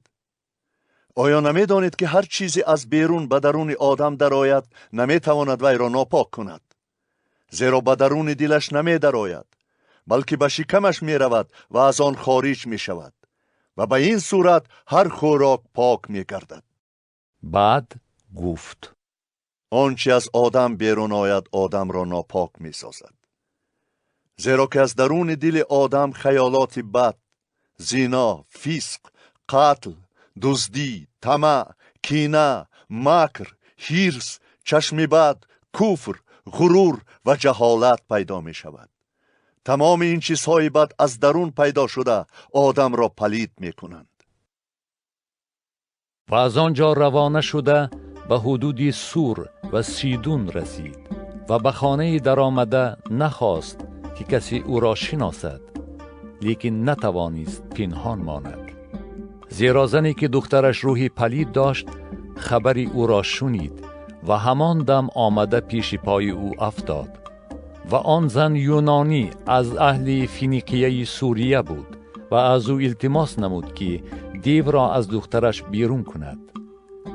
آیا نمی دانید که هر چیزی از بیرون به درون آدم درآید نمی تواند وی را ناپاک کند؟ زیرا به درون دلش نمی درآید بلکه به شکمش می رود و از آن خارج می شود و به این صورت هر خوراک پاک می گردد. بعد گفت آنچه از آدم بیرون آید آدم را ناپاک می سازد. زیرا که از درون دل آدم خیالات بد، زنا، فسق، قتل، دزدی، طمع، کینه، مکر، حرص، چشم بد، کفر، غرور و جهالت پیدا می شود. تمام این چیزهای بد از درون پیدا شده آدم را پلید می کنند. و از آنجا روانه شده به حدود سور و سیدون رسید و به خانه در آمده نخواست که کسی او را شناسد، لیکن نتوانست پنهان ماند. زیرا زنی که دخترش روحی پلید داشت خبری او را شنید و همان دم آمده پیش پای او افتاد. و آن زن یونانی از اهل فینیقیه سوریه بود و از او التماس نمود که دیو را از دخترش بیرون کند.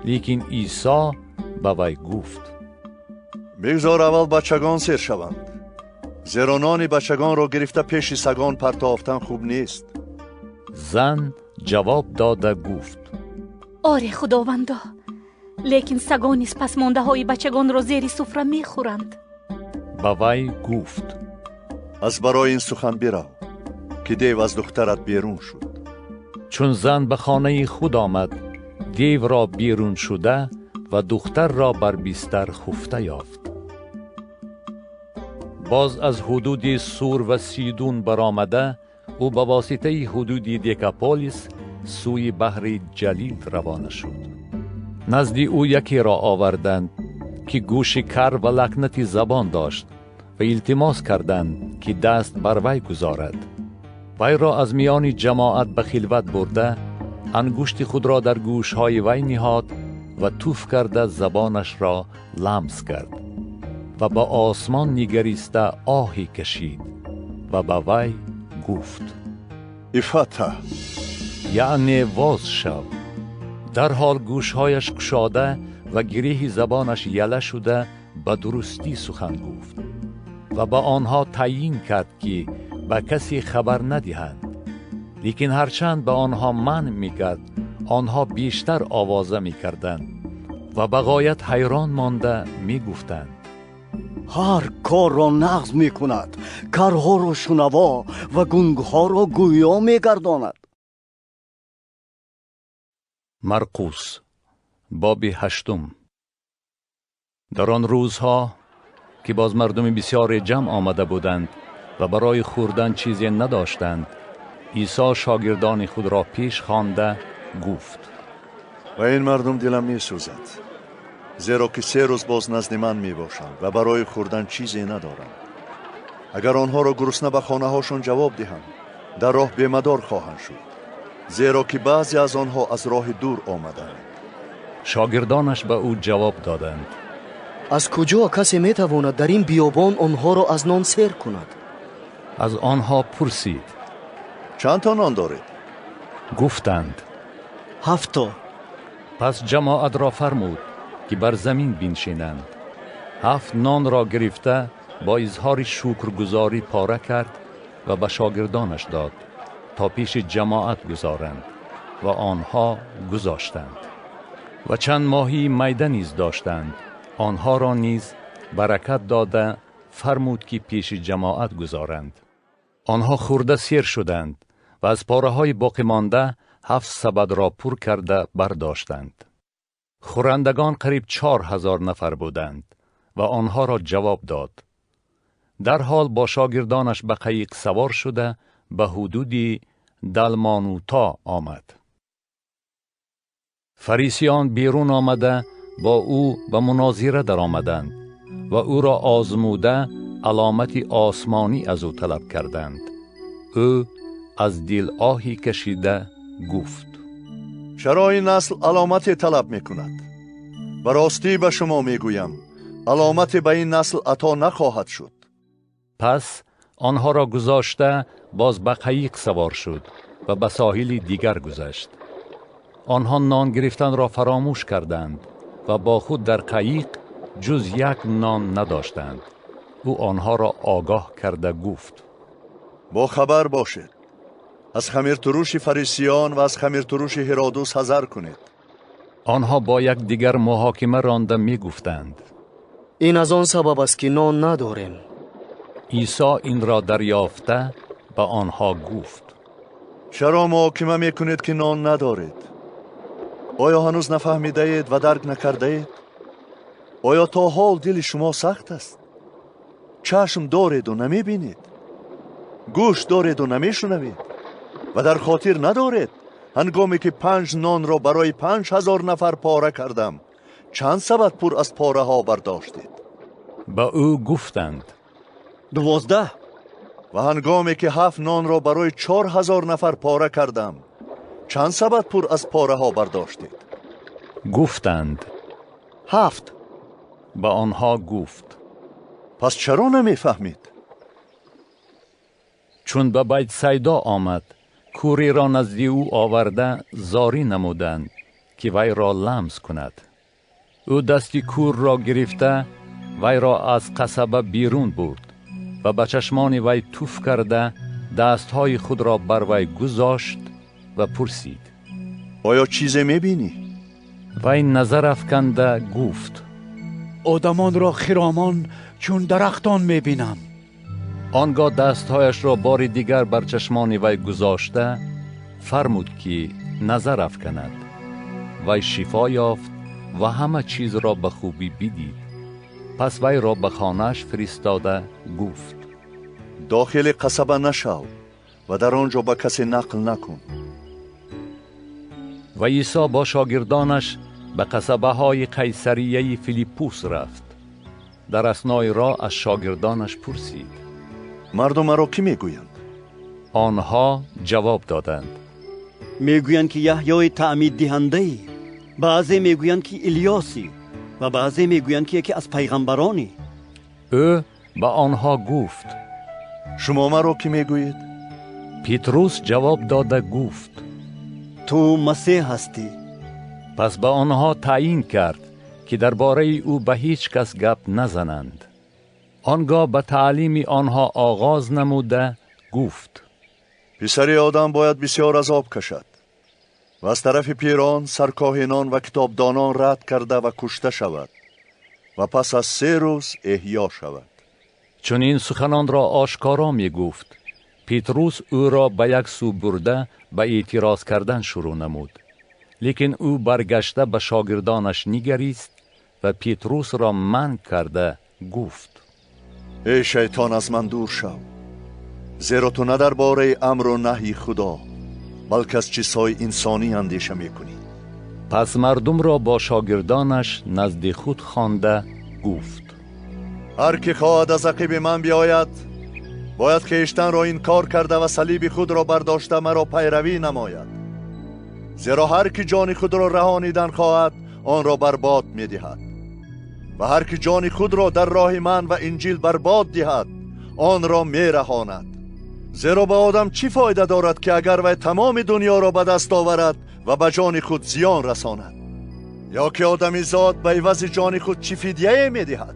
لیکن عیسی به وی گفت بگذار اول بچگان سیر شوند، زیرا نان بچگان را گرفته پیش سگان پرتافتن خوب نیست. زن جواب داده گفت: آره خداوندا، لیکن سگان نیز پسمانده های بچگان را زیر سفره می خورند. با وی گفت: از برای این سخن برو که دیو از دخترت بیرون شد. چون زن به خانه خود آمد، دیو را بیرون شده و دختر را بر بستر خفته یافت. باز از حدود سور و سیدون برآمده، او به واسطه حدود دیکاپولیس سوی بحر جلیل روانه شد. نزد او یکی را آوردند که گوش کر و لکنتی زبان داشت و التماس کردند که دست بر وی گذارد. وی را از میان جماعت به خلوت برده، انگشت خود را در گوشهای وی نهاد و توف کرده زبانش را لمس کرد و به آسمان نگریسته آهی کشید و به وی گفت: افتح، یعنی واز شو. در حال گوشهایش گشاده و گریه زبانش یله شده به درستی سخن گفت و به آنها تعیین کرد که به کسی خبر ندهند. لیکن هرچند به آنها منع میکرد، آنها بیشتر آوازه میکردند و به غایت حیران مانده میگفتند: هر کار را نغز میکند، کرها را شنوا و گنگها را گویا میگرداند. مرقس باب 8. در آن روزها که باز مردم بسیار جمع آمده بودند و برای خوردن چیزی نداشتند، عیسی شاگردان خود را پیش خوانده گفت: و این مردم دلم می سوزد، زیرا که 3 روز باز نزد من می باشند و برای خوردن چیزی ندارند. اگر آنها را گرسنه به خانه هاشون جواب دهم، در راه بیمدار خواهند شد، زیرا که بعضی از آنها از راه دور آمدند. شاگردانش به او جواب دادند: از کجا کسی می تواند در این بیابان آنها را از نان سیر کند؟ از آنها پرسید: چند تا نان دارید؟ گفتند: 7 تا. پس جماعت را فرمود که بر زمین بنشینند. 7 نان را گرفته با اظهار شکرگزاری پاره کرد و به شاگردانش داد تا پیش جماعت گذارند و آنها گذاشتند. و چند ماهی میده نیز داشتند، آنها را نیز برکت داده فرمود که پیش جماعت گذارند. آنها خورده سیر شدند و از پاره های باقی مانده 7 سبد را پر کرده برداشتند. خورندگان قریب 4000 نفر بودند و آنها را جواب داد. در حال با شاگردانش به قایق سوار شده به حدود دلمانوتا آمد. فریسیان بیرون آمده با او به مناظره در آمدند و او را آزموده علامتی آسمانی از او طلب کردند. او از دل آهی کشیده گفت: چرا این نسل علامتی طلب می کند؟ براستی به شما می گویم علامتی به این نسل عطا نخواهد شد. پس آنها را گذاشته باز به قایق سوار شد و به ساحل دیگر گذشت. آنها نان گرفتن را فراموش کردند و با خود در قایق جز 1 نان نداشتند. او آنها را آگاه کرده گفت: با خبر باشید، از خمیرتروش فریسیان و از خمیرتروش هرودوس حذر کنید. آنها با یک دیگر محاکمه رانده می گفتند: این از آن سبب است که نان نداریم. عیسی این را دریافته به آنها گفت: چرا محاکمه می کنید که نان ندارید؟ آیا هنوز نفهمیده اید و درک نکرده اید؟ آیا تا حال دل شما سخت است؟ چشم دارید و نمی بینید؟ گوش دارید و نمی شنوید؟ و در خاطر ندارید هنگامی که 5 نان را برای 5000 نفر پاره کردم، چند سبد پر از پاره ها برداشتید؟ با او گفتند: 12. و هنگامی که 7 نان را برای 4000 نفر پاره کردم، چند سبد پر از پاره ها برداشتید؟ گفتند: 7. با آنها گفت: پس چرا نمی فهمید؟ چون به بیت سیدا آمد، کوری را نزد او آورده زاری نمودند که وی را لمس کند. او دستی کور را گرفته وی را از قصبه بیرون برد و به چشمان وی توف کرده دستهای خود را بر وی گذاشت و پرسید: آیا چیزی میبینی؟ وی نظر افکنده گفت: آدمان را خرامان چون درختان میبینم. آنگاه دستهایش را بار دیگر بر چشمان وی گذاشته فرمود که نظر افکند. وی شفا یافت و همه چیز را به خوبی بدید. پس وی را به خانه‌اش فرستاده گفت: داخل قصبه نشو و در آنجا به کسی نقل نکن. و عیسی با شاگردانش به قصبه های قیصریه فیلیپوس رفت. در اثنای راه از شاگردانش پرسید: مردم مرا کی میگویند؟ آنها جواب دادند: میگویند که یحیای تعمید دهنده ای، بعضی میگویند که الیاسی و بعضی میگویند که یکی از پیغمبرانی. او به آنها گفت: شما مرا کی میگویید؟ پیتروس جواب داده گفت: تو مسیح هستی. پس به آنها تعیین کرد که درباره او به هیچ کس گپ نزنند. آنگاه به تعلیم آنها آغاز نموده گفت: پسر آدم باید بسیار عذاب کشد و از طرف پیران، سرکاهنان و کتابدانان رد کرده و کشته شود و پس از 3 روز احیا شود. چون این سخنان را آشکارا می گفت، پیتروس او را به یک سو برده به اعتراض کردن شروع نمود. لیکن او برگشته به شاگردانش نگریست و پیتروس را منع کرده گفت: ای شیطان، از من دور شو، زیرا تو نه درباره امر و نهی خدا بلکه از چیزهای انسانی اندیشه میکنی. پس مردم را با شاگردانش نزد خود خوانده گفت: هر که خواهد از عقیب من بیاید باید خویشتن را انکار کرده و صلیب خود را برداشته مرا پیروی نماید. زیرا هر که جان خود را رهانیدن خواهد آن را برباد میدهد و هر که جان خود را در راه من و انجیل برباد دهد آن را میرهاند. زیرا به آدم چی فایده دارد که اگر وی تمام دنیا را به دست آورد و به جان خود زیان رساند؟ یا که آدمی زاد به عوض جان خود چی فدیه میدهد؟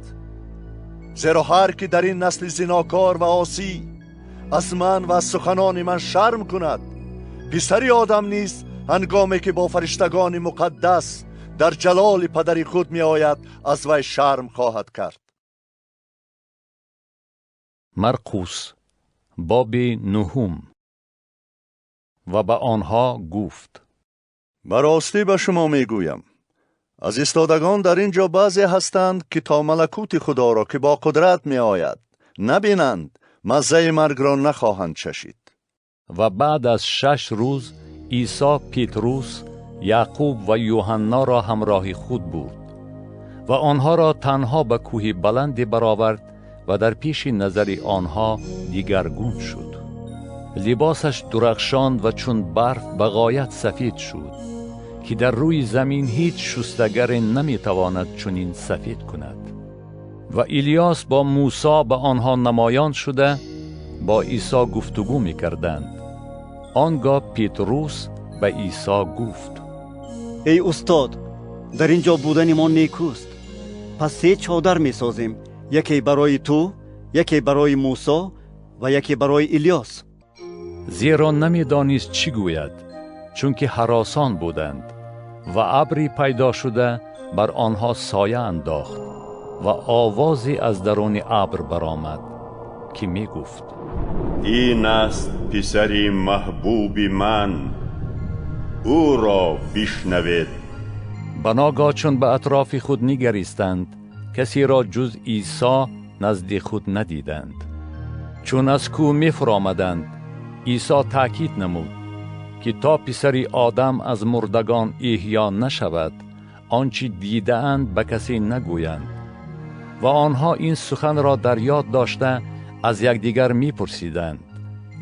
زیرا هر که در این نسل زناکار و عاصی از من و از سخنان من شرم کند، پسری آدم نیست هنگامی که با فرشتگان مقدس در جلال پدری خود می آید از وی شرم خواهد کرد. مرقس باب 9. و به آنها گفت: به راستی به شما می گویم از ایستادگان در اینجا بعضی هستند که تا ملکوت خدا را که با قدرت می آید نبینند مزه مرگ را نخواهند چشید. و بعد از 6 روز عیسی پیتروس، یعقوب و یوحنا را همراه خود برد و آنها را تنها به کوه بلندی برآورد و در پیش نظر آنها دیگرگون شد. لباسش درخشاند و چون برف به غایت سفید شد که در روی زمین هیچ شستگر نمیتواند چنین سفید کند. و الیاس با موسی به آنها نمایان شده با عیسی گفتگو میکردند. آنگاه پیتروس به عیسی گفت: ای استاد، در اینجا بودن ما نیکوست. پس 3 چادر می سازیم، یکی برای تو، یکی برای موسی و یکی برای الیاس. زیرا نمیدانست چی گوید، چون که هراسان بودند. و ابری پیدا شده بر آنها سایه انداخت و آوازی از درون ابر برآمد که می گفت: این است پسری محبوب من، او را بشنوید. بناگاه چون به اطراف خود نگریستند کسی را جز عیسی نزد خود ندیدند. چون از کوه می‌فرآمدند عیسی تاکید نمود که تا پسری آدم از مردگان احیا نشود آنچه دیده‌اند به کسی نگویند. و آنها این سخن را در یاد داشته از یکدیگر می‌پرسیدند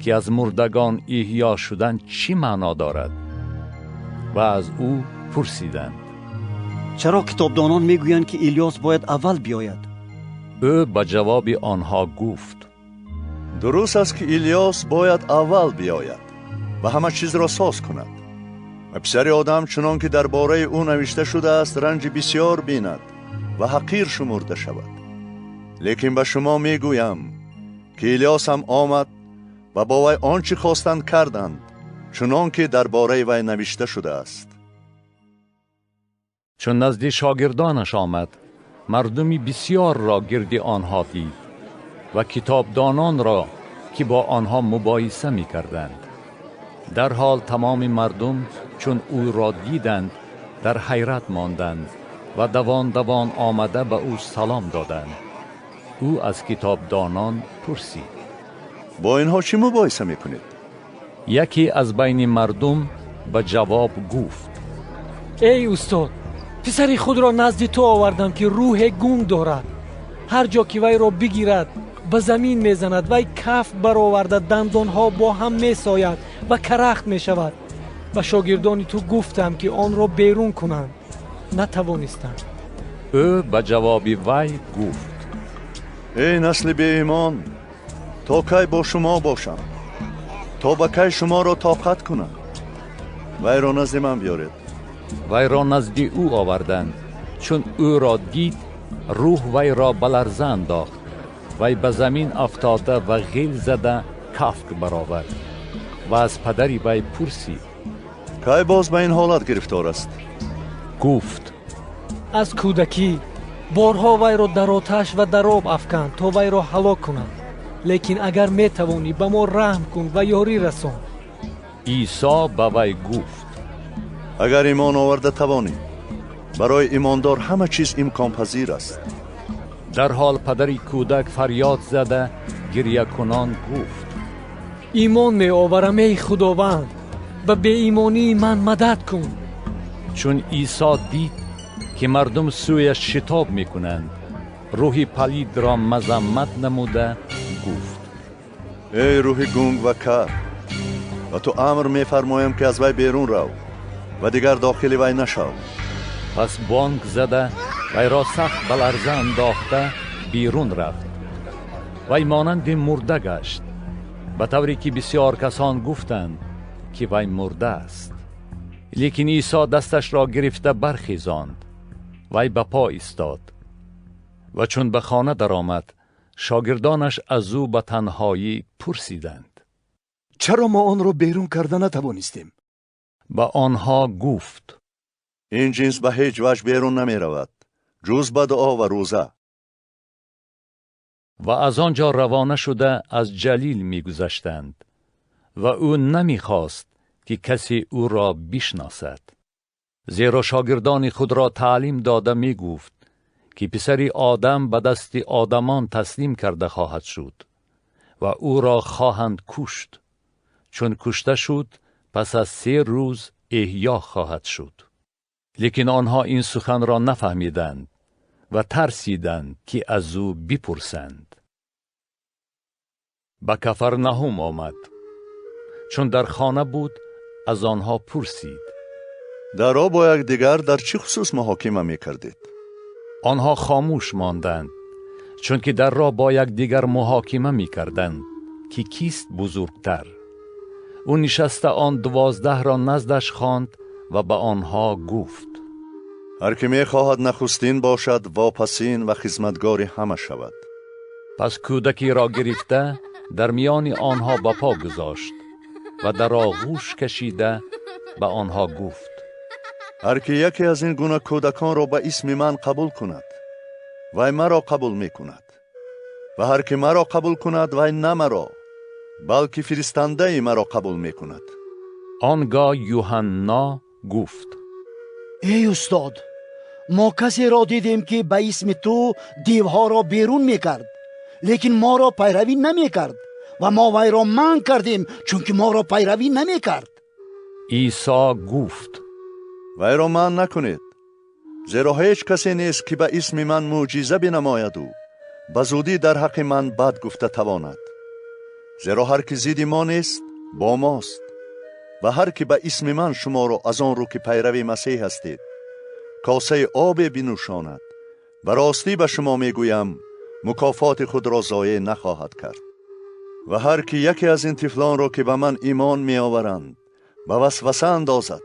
که از مردگان احیا شدن چی معنا دارد؟ و از او پرسیدند: چرا کتابدانان میگویند که الیاس باید اول بیاید؟ او به جواب آنها گفت: درست است که الیاس باید اول بیاید و همه چیز را ساز کند. و پسر آدم چنان که درباره او نوشته شده است رنج بسیار بیند و حقیر شمرده شود لیکن به شما میگویم که الیاس هم آمد و با وی آنچه خواستند کردند، چنان که درباره وی نوشته شده است. چون نزد شاگردانش آمد، مردمی بسیار را گرد آنها دید و کتابدانان را که با آنها مباحثه می کردند. در حال تمام مردم چون او را دیدند در حیرت ماندند و دوان دوان آمده به او سلام دادند. او از کتابدانان پرسید: با اینها چی مباحثه میکنید؟ یکی از بین مردم به جواب گفت: ای استاد، پسری خود را نزد تو آوردم که روح گنگ دارد. هر جا که وی را بگیرد به زمین میزند، وی کف برآورده دندانها با هم میساید و کرخت میشود. و شاگردان تو گفتم که آن را بیرون کنند، نتوانستند. او به جواب وی گفت: ای نسل بی ایمان، تا کی با شما باشم؟ تا به کی شما را طاقت کنم؟ وی را نزد من بیارید. وی را نزد او آوردند. چون او را دید، روح وی را به لرزه انداخت. وی به زمین افتاده و غیل زده کفک برآورد و از پدری وی پرسید: کی باز به این حالت گرفتار است؟ گفت: از کودکی بارها وی را در آتش و در آب افکند تا وی را هلاک کنند. لیکن اگر می توانی به ما رحم کن و یاری رسان. عیسی به وی گفت: اگر ایمان آورده توانی، برای ایماندار همه چیز امکان پذیر است. در حال پدری کودک فریاد زده گریه کنان گفت: ایمان می آورم ای خداوند، به بی ایمانی من مدد کن. چون عیسی دید که مردم سویش شتاب می کنند، روح پلید را مذمت نموده گفت: ای روح گنگ و کر، و تو امر می فرمایم که از وی بیرون رو و دیگر داخل وی نشو. پس بانگ زده وی را سخت به لرزه انداخته بیرون رفت. وی مانند مرده گشت، به طوری که بسیار کسان گفتند که وی مرده است. لیکن عیسی دستش را گرفته برخیزاند. وی به پا ایستاد و چون به خانه درآمد، شاگردانش از او به تنهایی پرسیدند: چرا ما آن را بیرون کرده نتوانستیم؟ به آنها گفت: این جنس به هیچ وجه بیرون نمی رود جز به دعا و روزه. و از آنجا روانه شده از جلیل می گذشتند و او نمی خواست که کسی او را بشناسد، زیرا شاگردان خود را تعلیم داده می گفت که پسری آدم به دست آدمان تسلیم کرده خواهد شد و او را خواهند کشت. چون کشته شد، پس از 3 روز احیا خواهد شد. لیکن آنها این سخن را نفهمیدند و ترسیدند که از او بپرسند. به کفرنهم آمد. چون در خانه بود، از آنها پرسید: در را با یکدیگر در چه خصوص محاکمه می کردید؟ آنها خاموش ماندند، چون که در را با یکدیگر محاکمه می کردند که کیست بزرگتر. او نشسته آن 12 را نزدش خواند و به آنها گفت: هر که می خواهد نخستین باشد، واپسین و خدمتگار همه شود. پس کودکی را گرفته در میان آنها به پا گذاشت و در آغوش کشیده به آنها گفت: هر که یکی از این گونه کودکان را به اسم من قبول کند، وی مرا قبول می کند. و هر که مرا قبول کند، وی نه مرا بلکه فرستنده مرا قبول می کند. آنگاه یوحنا گفت: ای استاد، ما کسی را دیدیم که به اسم تو دیوها را بیرون می کرد، لیکن ما را پیروی نمی کرد و ما وی را منع کردیم چون که ما را پیروی نمی کرد. عیسی گفت: وی را منع نکنید، زیرا هیچ کسی نیست که به اسم من معجزه بنماید و به زودی در حق من بد گفته تواند. زیرا هر که ضد ما نیست با ماست، و هر که به اسم من شما را از آن رو که پیرو مسیح هستید کاسه آب بنوشاند، و راستی به شما میگویم مکافات خود را ضایع نخواهد کرد. و هر که یکی از این طفلان را که به من ایمان می آورند به وسوسه اندازد،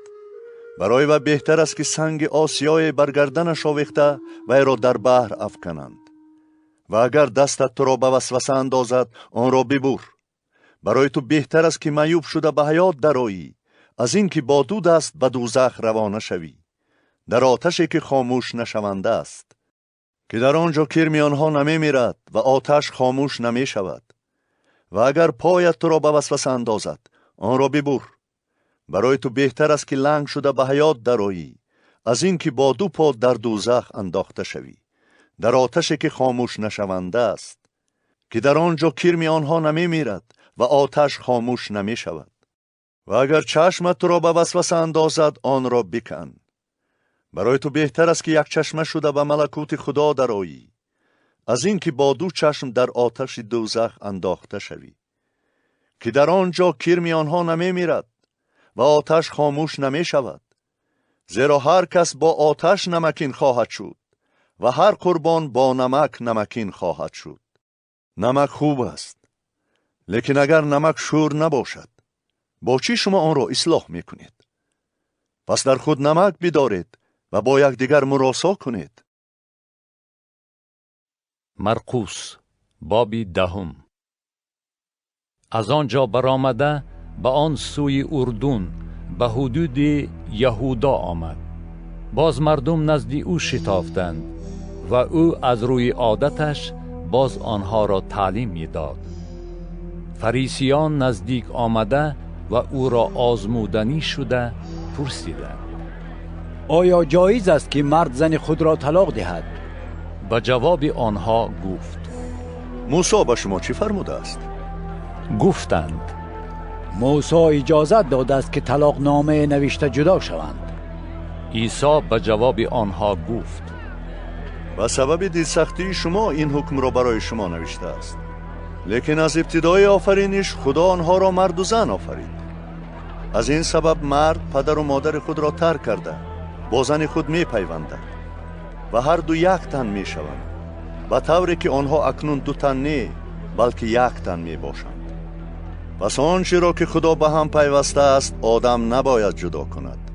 برای و بهتر است که سنگ آسیای برگردنش آویخته وی را در بحر افکنند. و اگر دستت تو را به وسوسه اندازد آن را ببر. برای تو بهتر است که معیوب شده به حیات درآیی از این که با دو دست به دوزخ روانه شوی، در آتشی که خاموش نشونده است، که در آنجا کرمی آنها نمی میرد و آتش خاموش نمی شود. و اگر پایت تو را به وسوسه اندازد آن را ببر. برای تو بهتر است که لنگ شده به حیات درآیی از این که با دو پا در دوزخ انداخته شوی، در آتشی که خاموش نشونده است، که در آنجا کرمی آنها نمی میرد و آتش خاموش نمی شود. و اگر چشمت تو را به وسوسه اندازد آن را بکن. برای تو بهتر است که یک چشمه شده به ملکوت خدا درآیی از این که با دو چشم در آتش دوزخ انداخته شوی، که در آنجا کرمی آنها نمی میرد و آتش خاموش نمی شود. زیرا هر کس با آتش نمکین خواهد شد و هر قربان با نمک نمکین خواهد شد. نمک خوب است، لیکن اگر نمک شور نباشد با چی شما آن را اصلاح میکنید؟ پس در خود نمک بدارید و با یکدیگر مراسا کنید. مرقس بابی 10. از آنجا برآمده به آن سوی اردن به حدود یهودا آمد. باز مردم نزد او شتافتند و او از روی عادتش باز آنها را تعلیم می‌داد. فریسیان نزدیک آمده و او را آزمودنی شده پرسیدند: آیا جایز است که مرد زن خود را طلاق دهد؟ به جواب آنها گفت: موسی به شما چی فرموده است؟ گفتند: موسی اجازت داده است که طلاق نامه نوشته جدا شوند. عیسی به جواب آنها گفت: به سبب دلسختی شما این حکم را برای شما نوشته است، لیکن از ابتدای آفرینش خدا آنها را مرد و زن آفرید. از این سبب مرد پدر و مادر خود را ترک کرده با زن خود می پیوندد و هر دو یک تن می شوند، به طوری که آنها اکنون دو تن نه بلکه یک تن می باشند. پس آنچه را که خدا به هم پیوسته است آدم نباید جدا کند.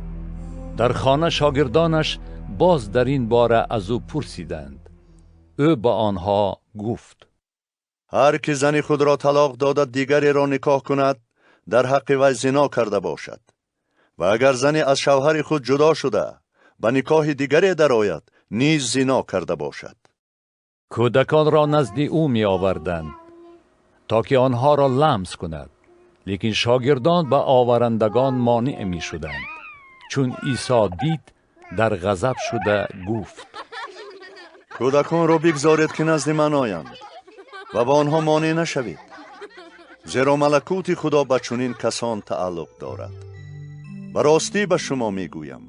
در خانه شاگردانش باز در این باره از او پرسیدند. او با آنها گفت: هر که زن خود را طلاق داده دیگری را نکاح کند در حق وی زنا کرده باشد، و اگر زنی از شوهر خود جدا شده به نکاح دیگری درآید نیز زنا کرده باشد. کودکان را نزد او می آوردند تا که آنها را لمس کند، لیکن شاگردان به آورندگان مانع می شدند. چون عیسی دید در غضب شده گفت: کودکان را بگذارید که نزد من آیند و به آنها مانع نشوید، زیرا ملکوت خدا به چنین کسان تعلق دارد. به راستی به شما میگویم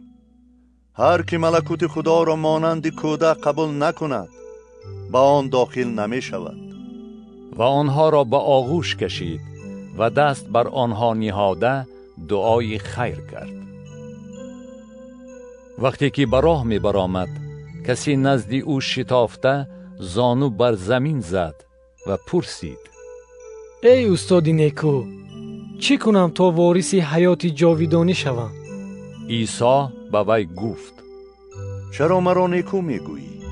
هر که ملکوت خدا را مانند کودک قبول نکند به آن داخل نمی شود. و آنها را به آغوش کشید و دست بر آنها نهاده دعای خیر کرد. وقتی که به راه می برآمد کسی نزد او شتافته زانو بر زمین زد و پرسید: ای استاد نیکو، چی کنم تا وارث حیات جاویدانی شوم؟ عیسی به وی گفت: چرا مرا نیکو میگویی؟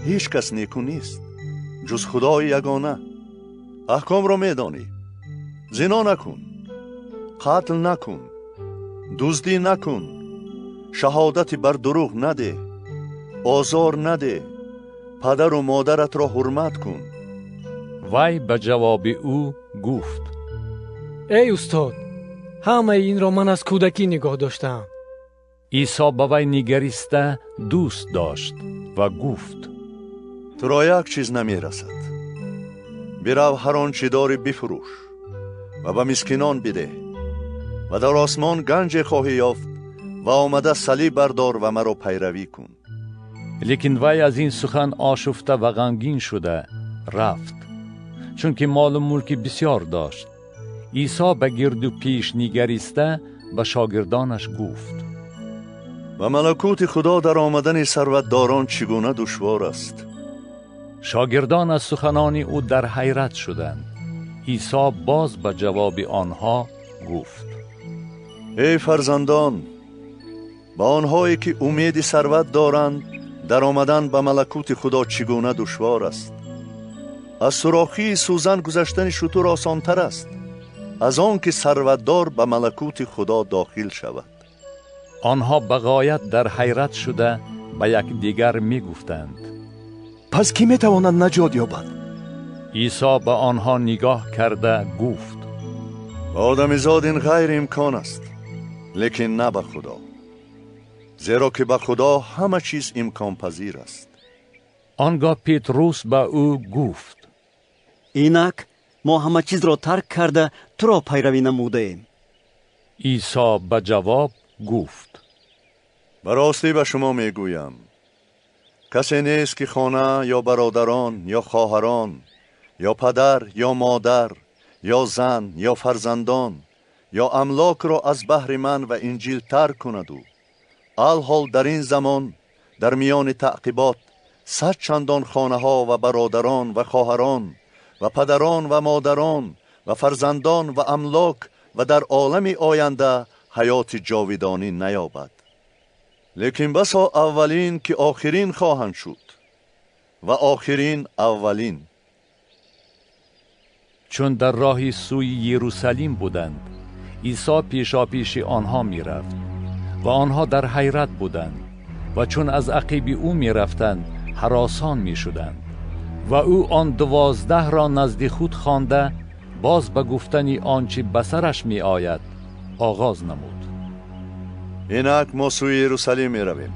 هیچ کس نیکو نیست جز خدای یگانه. احکام را میدانی: زنا نکن، قتل نکن، دزدی نکن، شهادت بر دروغ نده، آزار نده، پدر و مادرت را حرمت کن. وی به جواب او گفت: ای استاد، همه این را من از کودکی نگاه داشتم. عیسی به وی نگریسته دوست داشت و گفت: تو را یک چیز نمی رسد. برو هر آنچه داری بفروش و به مسکینان بده و در آسمان گنج خواهی یافت و آمده صلیب بردار و مرا پیروی کن. لیکن وی از این سخن آشفته و غمگین شده رفت، چون که مال و ملک بسیار داشت. عیسی به گرد و پیش نگریسته به شاگردانش گفت: و ملکوت خدا در آمدن ثروتداران چگونه دشوار است. شاگردان از سخنان او در حیرت شدند. عیسی باز به جواب آنها گفت: ای فرزندان، با آنهایی که امید ثروت دارند در آمدن به ملکوت خدا چگونه دشوار است. از سوراخی سوزن گذشتن شتر آسانتر است از آن که ثروتدار به ملکوت خدا داخل شود. آنها به غایت در حیرت شده به یکدیگر می گفتند پس کی می تواند نجات یابد؟ عیسی به آنها نگاه کرده گفت به آدمیزاد این غیر امکان است، لیکن نه به خدا، زیرا که به خدا همه چیز امکان پذیر است. آنگاه پتروس به او گفت اینک ما همه چیز را ترک کرده تو را پیروی نموده ایم. عیسی به جواب گفت به راستی به شما میگویم کسی نیست که خانه یا برادران یا خواهران یا پدر یا مادر یا زن یا فرزندان یا املاک را از بهر من و انجیل ترک کند و الحال در این زمان در میان تعقیبات 100 چندان خانه ها و برادران و خواهران و پدران و مادران و فرزندان و املاک و در عالم آینده حیات جاودانی نیابد. لیکن بسا اولین که آخرین خواهند شد و آخرین اولین. چون در راه سوی یروشلیم بودند عیسی پیشاپیش آنها می رفت و آنها در حیرت بودند و چون از عقیب او می رفتند هراسان می شدند و او آن 12 را نزد خود خوانده باز به گفتن آنچه به سرش می آید آغاز نمود. اینک ما سوی یروشلیم می رویم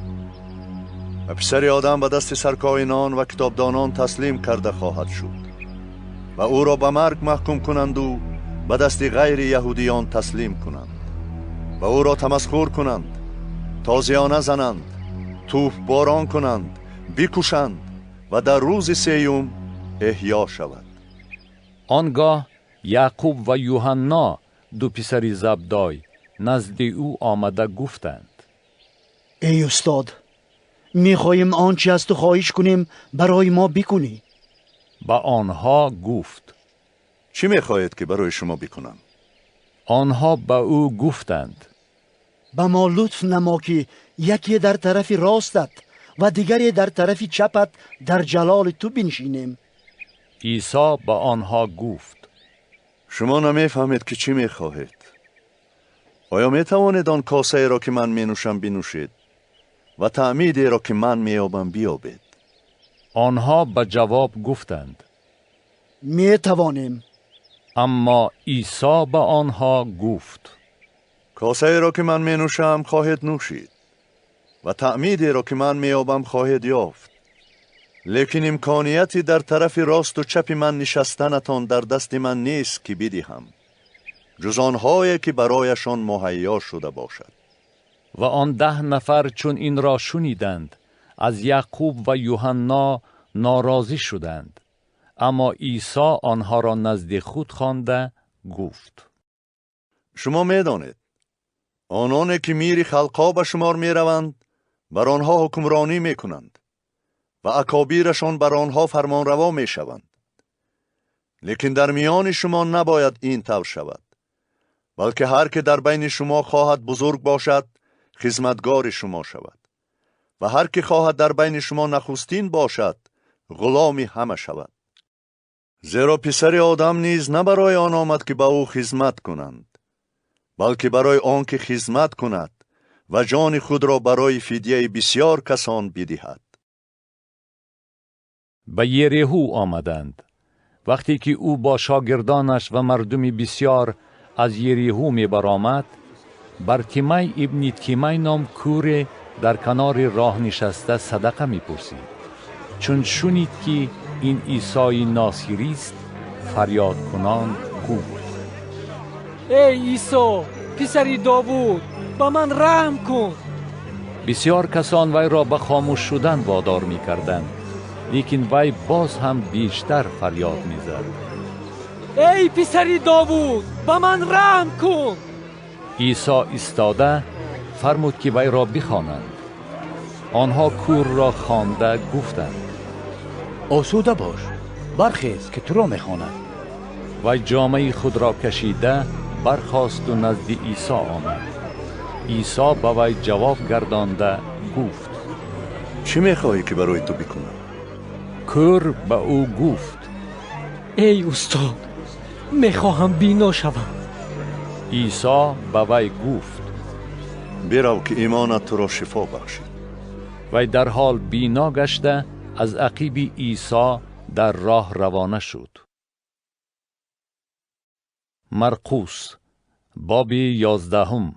و پسر آدم به دست سرکاینان و کتابدانان تسلیم کرده خواهد شد و او را به مرگ محکوم کنند و به دست غیر یهودیان تسلیم کنند و او را تمسخر کنند، تازیانه زنند، توف باران کنند، بکشند و در روز سیوم احیا شود. آنگاه یعقوب و یوحنا 2 پسر زبدای نزد او آمده گفتند ای استاد میخواهیم آنچه از تو خواهش کنیم برای ما بکنی. با آنها گفت چی میخواهید که برای شما بکنم؟ آنها به او گفتند به ما لطف نما که یکی در طرف راستت و دیگری در طرف چپت در جلال تو بنشینیم. عیسی به آنها گفت شما نمیفهمید که چی میخواهید. آیا میتوانید آن کاسه را که من مینوشم بنوشید و تعمیدی را که من مییابم بیابید؟ آنها به جواب گفتند میتوانیم. اما عیسی به آنها گفت کاسه را که من مینوشم خواهید نوشید و تعمیدی را که من مییابم خواهید یافت، لیکن امکانیتی در طرف راست و چپ من نشستنتان در دست من نیست که بدهم، جز آنهایی که برایشان مهیا شده باشد. و آن 10 نفر چون این را شنیدند از یعقوب و یوحنا ناراضی شدند، اما عیسی آنها را نزد خود خوانده گفت شما میدانید آنانی که میر خلقا به شمار میروند بر آنها حکمرانی میکنند و اکابیرشان بر آنها فرمانروا میشوند، لیکن در میان شما نباید این طور شود، بلکه هر که در بین شما خواهد بزرگ باشد خدمتگار شما شود و هر که خواهد در بین شما نخستین باشد غلامی همه شود. زیرا پسر آدم نیز نه برای آن آمد که به او خدمت کنند، بلکه برای آن که خدمت کند و جان خود را برای فدیه بسیار کسان بدهد. به یریحو آمدند. وقتی که او با شاگردانش و مردم بسیار از یریحو می برآمد، برتیمای ابن تیمای نام کور در کنار راه نشسته صدقه می پرسید. چون شنید که این عیسی ناصری است فریاد کنان گفت ای عیسی پسر داوود با من رحم کن. بسیار کسان وی را به خاموش شدن وادار می کردند، لیکن وی باز هم بیشتر فریاد می زد ای پسر داوود با من رحم کن. عیسی ایستاده فرمود که وی را بخوانند. آنها کور را خوانده گفتند آسوده باش، برخیز که تو را میخواند. وی جامه خود را کشیده برخاست و نزد عیسی آمد. عیسی به وی جواب گردانده گفت چی میخواهی که برای تو بکنم؟ کور به او گفت ای استاد، میخواهم بینا شوم. عیسی به وی گفت برو که ایمانت تو را شفا بخشید. وی در حال بینا گشته از عقیب عیسی در راه روانه شد. مرقس باب 11.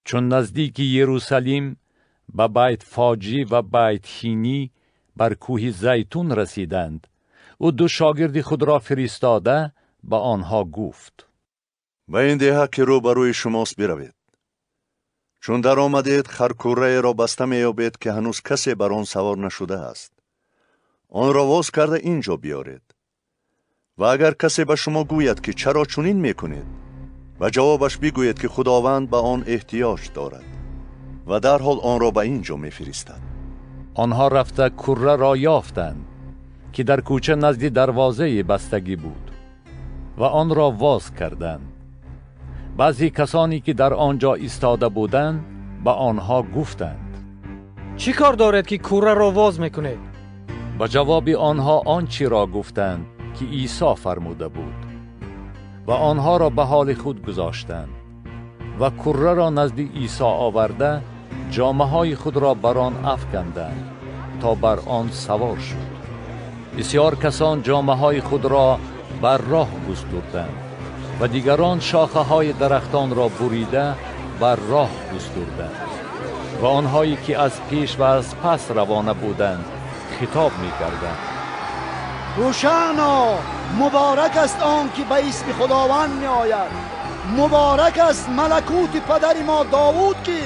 چون نزدیک یروشلیم به بیت فاجی و بیت هینی بر کوه زیتون رسیدند، او دو شاگرد خود را فرستاده به آنها گفت و این دیه که روبروی شماست بروید. چون در آمدید خرکوره را بسته میابید که هنوز کسی بر آن سوار نشده است. آن را واز کرده اینجا بیارید. و اگر کسی به شما گوید که چرا چنین میکنید، و جوابش بگوید که خداوند به آن احتیاج دارد و در حال آن را به اینجا میفرستد. آنها رفته کره را یافتند که در کوچه نزد دروازه بستگی بود و آن را واز کردند. بعضی کسانی که در آنجا ایستاده بودند به آنها گفتند چی کار دارد که کره را واز میکنه؟ به جواب آنها آنچه را گفتند که عیسی فرموده بود و آنها را به حال خود گذاشتند و کره را نزد عیسی آورده جامه های خود را بر آن افکندند تا بر آن سوار شد. بسیار کسان جامه های خود را بر راه گستردند و دیگران شاخه های درختان را بریده بر راه گستردند و آنهایی که از پیش و از پس روانه بودند خطاب می کردند هوشعنا، مبارک است آن که به اسم خداوند می آید. مبارک است ملکوت پدر ما داوود که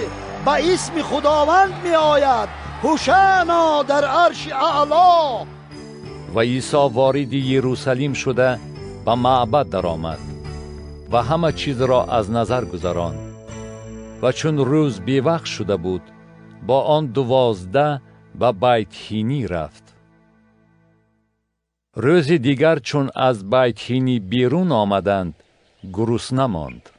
به اسم خداوند می آید. هوشعنا در عرش اعلا. و عیسی وارد یروشلیم شده به معبد در آمد و همه چیز را از نظر گذراند و چون روز بیوقت شده بود با آن 12 به بیت هینی رفت. روز دیگر چون از بیت هینی بیرون آمدند گرسنه ماند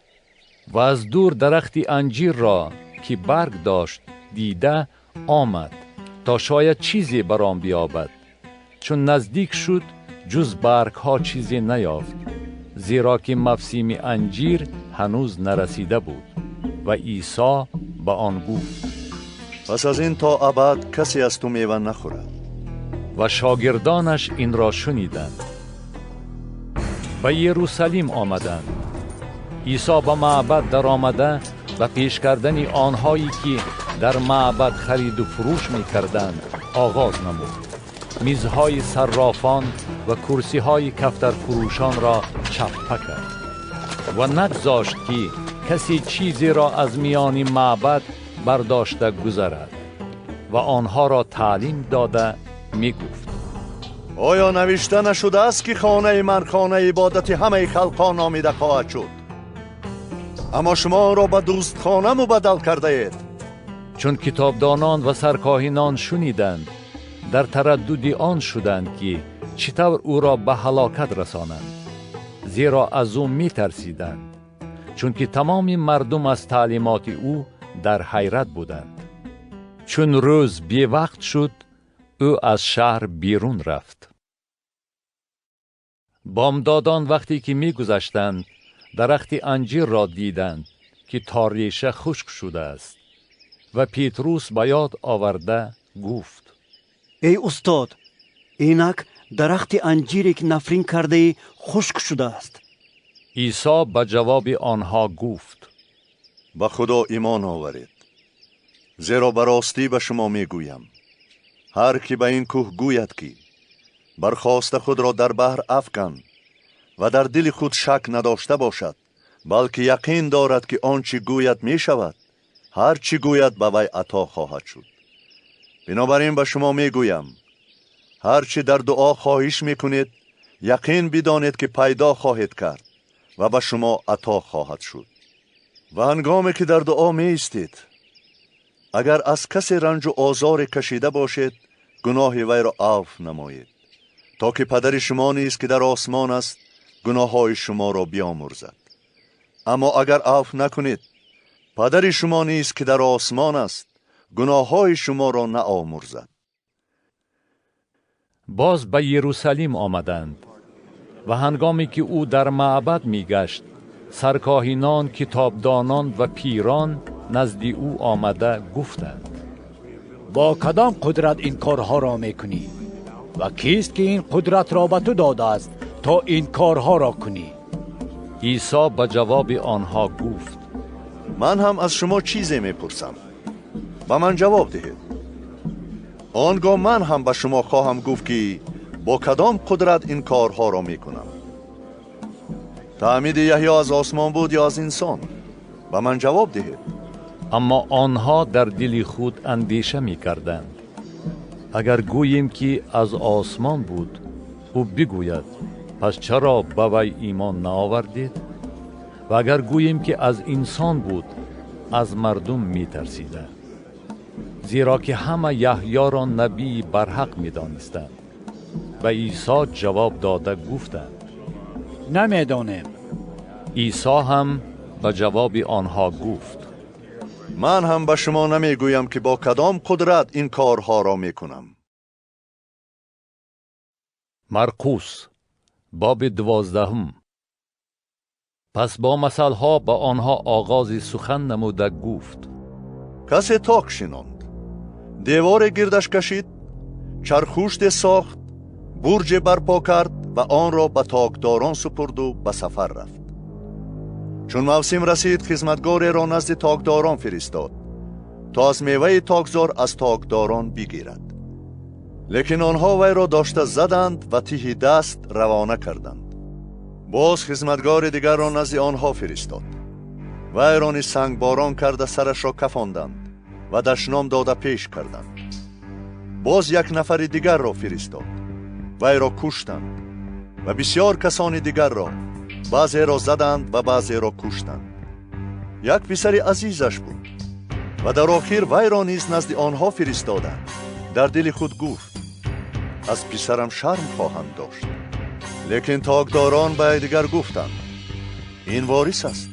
و از دور درختی انجیر را که برگ داشت دیده آمد تا شاید چیزی بر آن بیابد. چون نزدیک شد جز برگ ها چیزی نیافت، زیرا که موسم انجیر هنوز نرسیده بود. و عیسی به آن گفت پس از این تا ابد کسی از تو میوه نخورد. و شاگردانش این را شنیدند. به یروشلیم آمدند. عیسی به معبد در آمده و پیش کردن آنهایی که در معبد خرید و فروش می کردند آغاز نمود. میزهای صرافان و کرسیهای کفتر فروشان را چپه کرد و نگذاشت که کسی چیزی را از میان معبد برداشته گذرد و آنها را تعلیم داده می گفت آیا نوشته نشده است که خانه من خانه عبادت همه خلقان نامیده خواهد شد؟ اما شما را به دوست خانه مبدل کرده اید. چون کتابدانان و سرکاهنان شنیدند در تردد آن شدند که چطور او را به هلاکت رسانند، زیرا از او می ترسیدند، چون که تمام مردم از تعلیمات او در حیرت بودند. چون روز بی وقت شد او از شهر بیرون رفت. بامدادان وقتی که می گذشتند درخت انجیر را دیدند که تا ریشه خشک شده است و پیتروس به یاد آورده گفت ای استاد، اینک درخت انجیری که نفرین کرده خشک شده است. عیسی به جواب آنها گفت به خدا ایمان آورید، زیرا به راستی به شما میگویم هر کی به این کوه گوید که برخاست خود را در بحر افکن و در دل خود شک نداشته باشد، بلکه یقین دارد که آنچه گوید می شود، هر چی گوید به وی عطا خواهد شد. بنابراین به شما می گویم هر چی در دعا خواهش می کنید یقین بدانید که پیدا خواهید کرد و به شما عطا خواهد شد. و هنگامی که در دعا می ایستید اگر از کسی رنج و آزار کشیده باشید گناه وی را عفو نمایید، تا که پدر شما نیز که در آسمان است گناه های شما را بیامرزد. اما اگر عفو نکنید پدر شما نیز که در آسمان است گناه های شما را نآمرزد. باز به یروشلیم آمدند و هنگامی که او در معبد میگشت، سرکاهنان، کتابدانان و پیران نزد او آمده گفتند: با کدام قدرت این کارها را میکنی؟ و کیست که این قدرت را به تو داده است تا این کارها را کنی؟ عیسی به جواب آنها گفت: من هم از شما چیزی میپرسم، به من جواب دهید. آنگاه من هم به شما خواهم گفت که با کدام قدرت این کارها را میکنم. تعمید یحیی از آسمان بود یا از انسان؟ به من جواب دهید. اما آنها در دل خود اندیشه میکردند: اگر گوییم که از آسمان بود، او بگوید پس چرا به وی ایمان نآوردید؟ و اگر گوییم که از انسان بود، از مردم میترسیده، زیرا که همه یحیی را نبی برحق میدانستند. و عیسی جواب داده گفتند: نمیدانیم. عیسی هم به جواب آنها گفت: من هم به شما نمیگویم که با کدام قدرت این کارها را میکنم. مرقس باب 12. پس با مثلها به آنها آغاز سخن نموده گفت: کسی تاق شناند، دیوار گردش کشید، چرخوشت ساخت، برج برپا کرد و آن را به تاقداران سپرد و به سفر رفت. چون موسم رسید، خدمتگاری را نزد تاقداران فرستاد تا از میوه تاکزار از تاقداران بگیرد. لیکن آنها وی را داشته زدند و تیه دست روانه کردند. باز خدمتگار دیگر را نزد آنها فرستاد. وی را سنگ باران کرده سرش را کفاندند و دشنام داده پیش کردند. باز یک نفر دیگر را فرستاد. وی را کشتند و بسیار کسان دیگر را، بعضی را زدند و بعضی را کشتند. یک پسر عزیزش بود و در آخر وی را نیز نزد آنها فرستادند. در دل خود گفت: از پسرم شرم خواهم داشت. لیکن تاقداران به دیگر گفتند: این وارث است،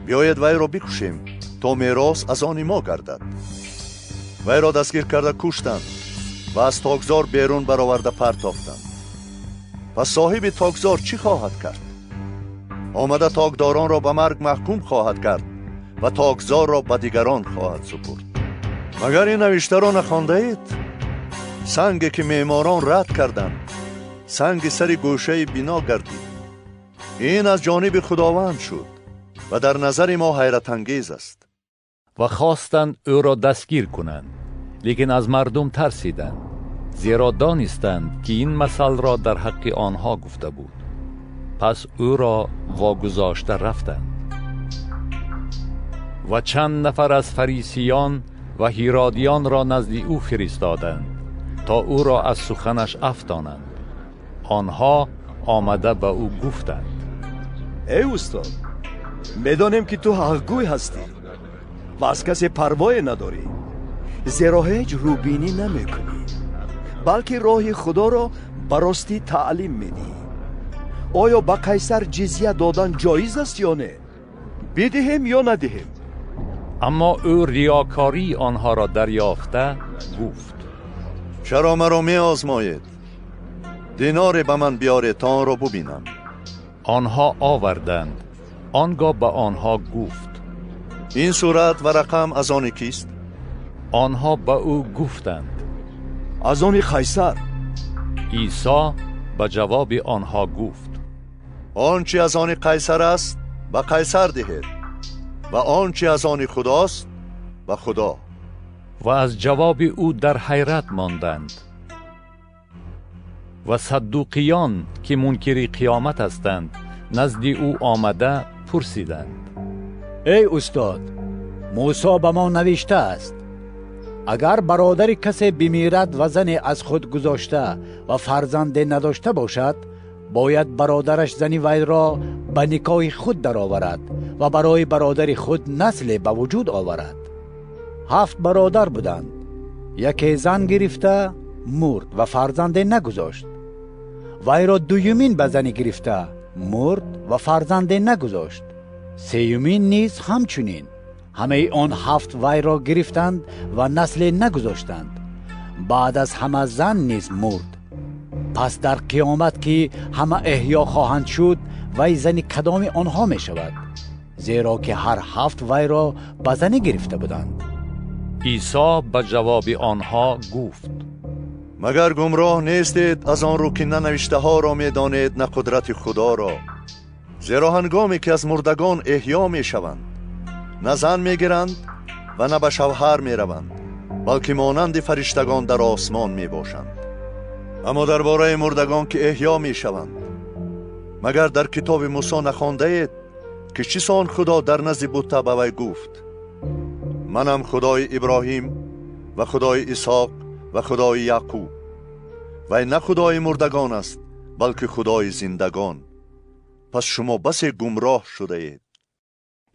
بیاید وی را بکشیم تا میراث از آن ما گردد. وی را دستگیر کرده کشتند و از تاکزار بیرون برآورده پرتافتند. پس صاحب تاکزار چی خواهد کرد؟ آمده تاکداران را به مرگ محکوم خواهد کرد و تاکزار را به دیگران خواهد سپرد. مگر این نوشته را نخوانده اید؟ سنگی که معماران رد کردند، سنگ سر گوشه بنا گردید. این از جانب خداوند شد و در نظر ما حیرت انگیز است. و خواستند او را دستگیر کنند، لیکن از مردم ترسیدند، زیرا دانستند که این مثل را در حق آنها گفته بود. پس او را واگذاشته رفتند. و چند نفر از فریسیان و هیرودیان را نزد او فرستادند تا او را از سخنش افتانند. آنها آمده به او گفتند: ای استاد، میدانیم که تو حقگوی هستی و از کسی پروای نداری، زیرا هیچ روبینی نمی کنی، بلکه راه خدا را براستی تعلیم میدی. آیا به قیصر جزیه دادن جایز است یا نه؟ بدهیم یا ندهیم؟ اما او ریاکاری آنها را دریافته گفت: چرا مرا می آزمایید؟ دینار به من بیاره تا آن را ببینم. آنها آوردند. آنگاه به آنها گفت: این صورت و رقم از آن کیست؟ آنها به او گفتند: از آن قیصر. عیسی به جواب آنها گفت: آنچه از آن قیصر است به قیصر دهید و آنچه از آن خداست به خدا. و از جواب او در حیرت ماندند. و صدوقیان که منکر قیامت هستند نزد او آمده پرسیدند: ای استاد، موسی به ما نوشته است اگر برادر کسی بمیرد و زن از خود گذاشته و فرزند نداشته باشد، باید برادرش زن وی را به نکاح خود درآورد و برای برادر خود نسل به وجود آورد. 7 برادر بودند. یکی زن گرفته مرد و فرزند نگذاشت. وی را دویمین به زن گرفته مرد و فرزند نگذاشت. سیومین نیز همچنین. همه آن 7 وی را گرفتند و نسل نگذاشتند. بعد از همه زن نیز مرد. پس در قیامت که همه احیا خواهند شد وی زن کدام آنها می شود؟ زیرا که هر 7 وی را به زنی گرفته بودند. عیسی به جواب آنها گفت: مگر گمراه نیستید از آن رو که نه نوشته ها را می دانید نه قدرت خدا را؟ زیرا هنگامی که از مردگان احیا می شوند نه زن می گیرند و نه به شوهر می روند، بلکه مانند فرشتگان در آسمان می باشند. اما درباره مردگان که احیا می شوند، مگر در کتاب موسی نخوانده اید که چیسان خدا در نزد بت به وی گفت: منم خدای ابراهیم و خدای اسحاق و خدای یعقوب. وی نه خدای مردگان است بلکه خدای زندگان. پس شما بس گمراه شده اید.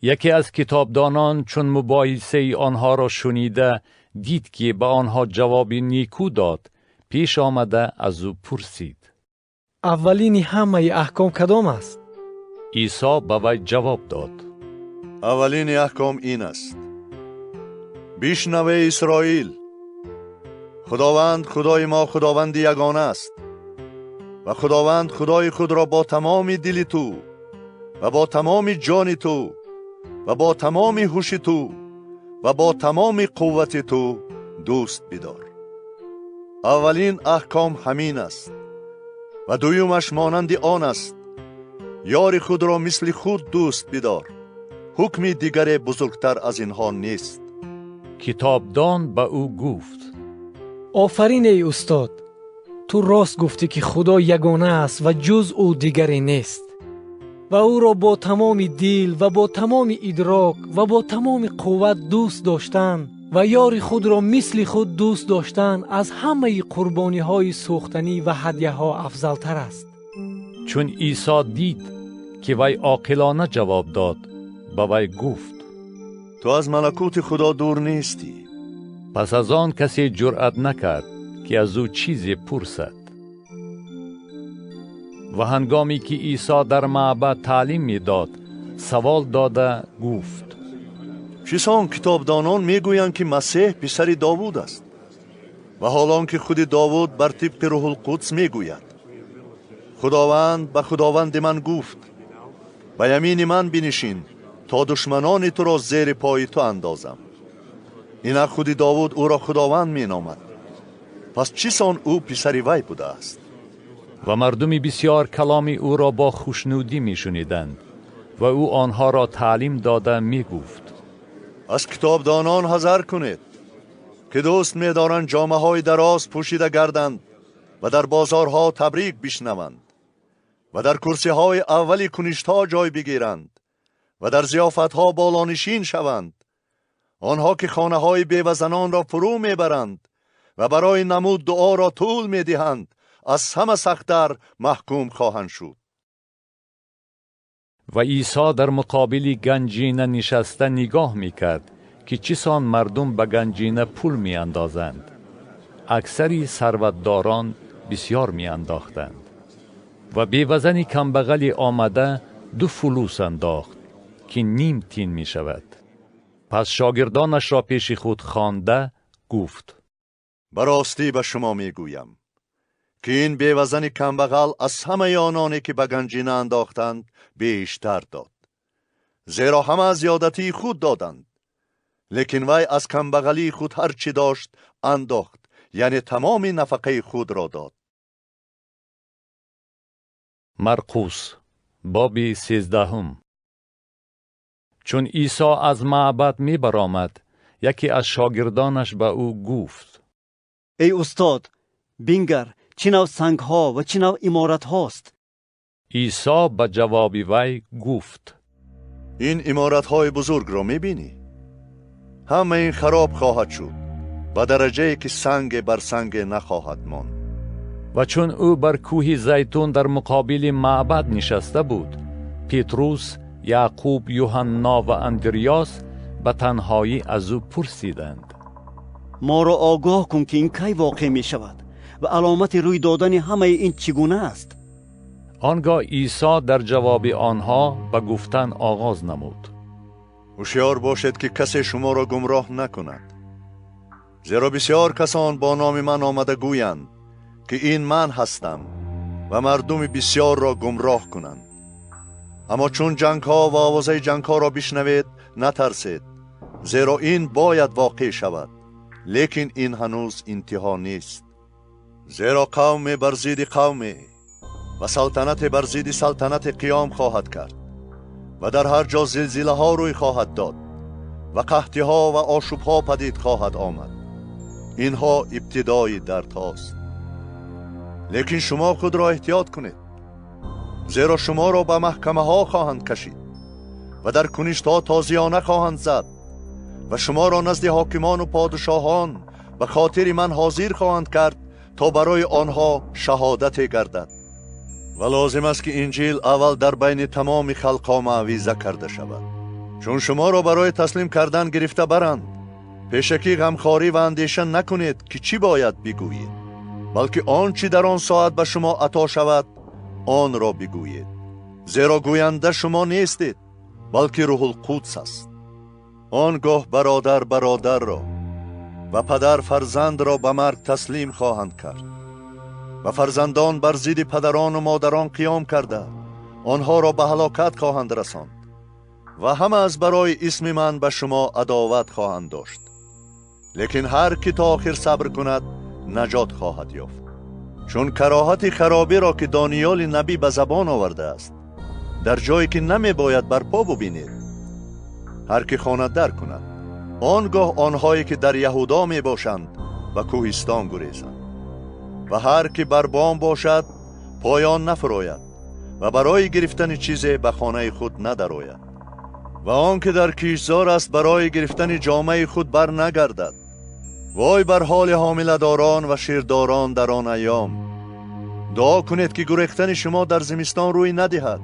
یکی از کتابدانان چون مباحثه آنها را شنیده دید که به آنها جوابی نیکو داد، پیش آمده از او پرسید: اولین همه احکام کدام است؟ عیسی به وی جواب داد: اولین احکام این است: بشنوی اسرائیل، خداوند خدای ما خداوند یگانه است و خداوند خدای خود را با تمام دل تو و با تمام جان تو و با تمام هوش تو و با تمام قوت تو دوست بدار. اولین احکام همین است و دویمش مانند آن است: یار خود را مثل خود دوست بدار. حکم دیگر بزرگتر از اینها نیست. کتابدان به او گفت: آفرین ای استاد، تو راست گفتی که خدا یگانه است و جز او دیگری نیست و او را با تمام دل و با تمام ادراک و با تمام قوت دوست داشتن و یار خود را مثل خود دوست داشتن از همه قربانی های سوختنی و هدیه ها افضل تر است. چون عیسی دید که وی عاقلانه جواب داد، به وی گفت: تو از ملکوت خدا دور نیستی. پس از آن کسی جرأت نکرد که از او چیزی پرسد. و هنگامی که عیسی در معبد تعلیم می‌داد، سوال داده گفت: چیسان کتابدانان میگویند که مسیح پسر داوود است و حالان که خود داوود بر طبق روح القدس میگوید: خداوند به خداوند من گفت: به یمین من بنشین تا دشمنان تو را زیر پای تو اندازم. این خود داوود او را خداوند می نامد. پس چیسان او پسر وی بوده است؟ و مردم بسیار کلام او را با خوشنودی می شنیدند و او آنها را تعلیم داده می گفت: از کتابدانان حذر کنید که دوست می دارند جامه های دراز پوشیده گردند و در بازارها تبریک بشنوند و در کرسی های اولی کنشت ها جای بگیرند و در ضیافت ها بالانشین شوند. آنها که خانه های بیوزنان را فرو می برند و برای نمود دعا را طول می دهند، از همه سخت‌تر محکوم خواهند شد. و عیسی در مقابل گنجینه نشسته نگاه می کرد که چیسان مردم به گنجینه پول می اندازند. اکثری ثروتداران بسیار می انداختند و بیوزنی کمبغلی آمده 2 فلوس انداخت که نیم تین می شود. پس شاگردانش را پیش خود خوانده گفت: براستی به شما می گویم که این بیوزن کمبغل از همه آنانی که به گنجینه انداختند بیشتر داد، زیرا همه از زیادتی خود دادند، لیکن وی از کمبغلی خود هر چی داشت انداخت، یعنی تمام نفقه خود را داد. مرقس باب 13. چون عیسی از معبد می برآمد، یکی از شاگردانش به او گفت: ای استاد، بینگر چه نوع سنگ ها و چه نوع عمارت هاست. عیسی به جواب وی گفت: این عمارت های بزرگ را می بینی؟ همه این خراب خواهد شد به درجه که سنگ بر سنگ نخواهد ماند. و چون او بر کوه زیتون در مقابل معبد نشسته بود، پتروس، یعقوب، یوحنا و اندریاس به تنهایی از او پرسیدند: ما را آگاه کن که این کی واقع می شود و علامت روی دادن همه این چگونه است؟ آنگاه عیسی در جواب آنها به گفتن آغاز نمود: هوشیار باشید که کسی شما را گمراه نکند، زیرا بسیار کسان با نام من آمده گویند که این من هستم و مردم بسیار را گمراه کنند. اما چون جنگ ها و آوازه جنگ ها را بشنوید نترسید، زیرا این باید واقع شود، لیکن این هنوز انتها نیست. زیرا قوم بر ضد قوم و سلطنت بر ضد سلطنت قیام خواهد کرد و در هر جا زلزله ها روی خواهد داد و قحطی ها و آشوب ها پدید خواهد آمد. اینها ابتدای درد هاست. لیکن شما خود را احتیاط کنید، زیرا شما را به محکمه ها خواهند کشید و در کنشت ها تازیانه خواهند زد و شما را نزد حاکمان و پادشاهان به خاطر من حاضر خواهند کرد تا برای آنها شهادت گردد. و لازم است که انجیل اول در بین تمام خلقها معویزه کرده شود. چون شما را برای تسلیم کردن گرفته برند، پیشکی غمخواری و اندیشه نکنید که چی باید بگویید، بلکه آنچه در آن ساعت به شما عطا شود آن را بگویید، زیرا گوینده شما نیستید بلکه روح القدس است. آنگاه برادر برادر را و پدر فرزند را به مرگ تسلیم خواهند کرد و فرزندان بر ضد پدران و مادران قیام کرده آنها را به هلاکت خواهند رساند و همه از برای اسم من به شما عداوت خواهند داشت. لیکن هر کی تا آخر صبر کند نجات خواهد یافت. چون کراهت خرابی را که دانیال نبی به زبان آورده است در جایی که نمی باید برپا ببینید، هر کی خواند در کند، آنگاه آنهایی که در یهودا می باشند و کوهستان گریزند. و هر کی بر بام باشد پایان نفراید و برای گرفتن چیزی به خانه خود ندراید. و آن که در کیشزار است برای گرفتن جامه خود بر نگردد. وای بر حال حامله‌داران و شیرداران در آن ایام. دعا کنید که گریختن شما در زمستان روی ندهد،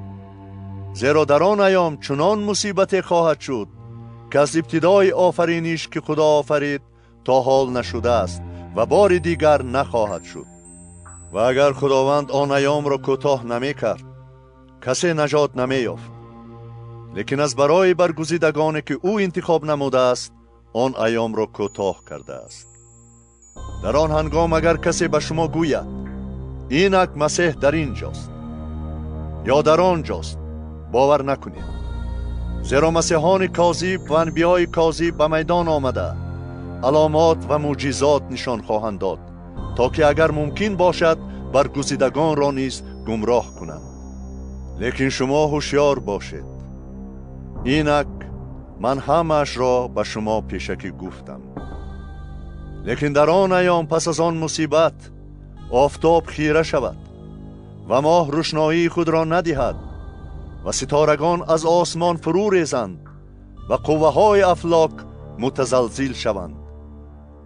زیرا در آن ایام چنان مصیبت خواهد شد که از ابتدای آفرینش که خدا آفرید تا حال نشده است و بار دیگر نخواهد شد. و اگر خداوند آن ایام را کوتاه نمی کرد کسی نجات نمی یافت. لیکن از برای برگزیدگانی که او انتخاب نموده است آن ایام را کوتاه کرده است. در آن هنگام اگر کسی به شما گوید اینک مسیح در اینجاست یا در آنجاست، باور نکنید، زیرا مسیحان کاذب و انبیای کاذب به میدان آمده علامات و معجزات نشان خواهند داد تا که اگر ممکن باشد برگزیدگان را نیز گمراه کنند. لیکن شما هوشیار باشید، اینک من همش را به شما پیشکی گفتم. لیکن در آن ایام پس از آن مصیبت آفتاب خیره شود و ماه روشنایی خود را ندهد و ستارگان از آسمان فرو ریزند و قوه های افلاک متزلزل شوند.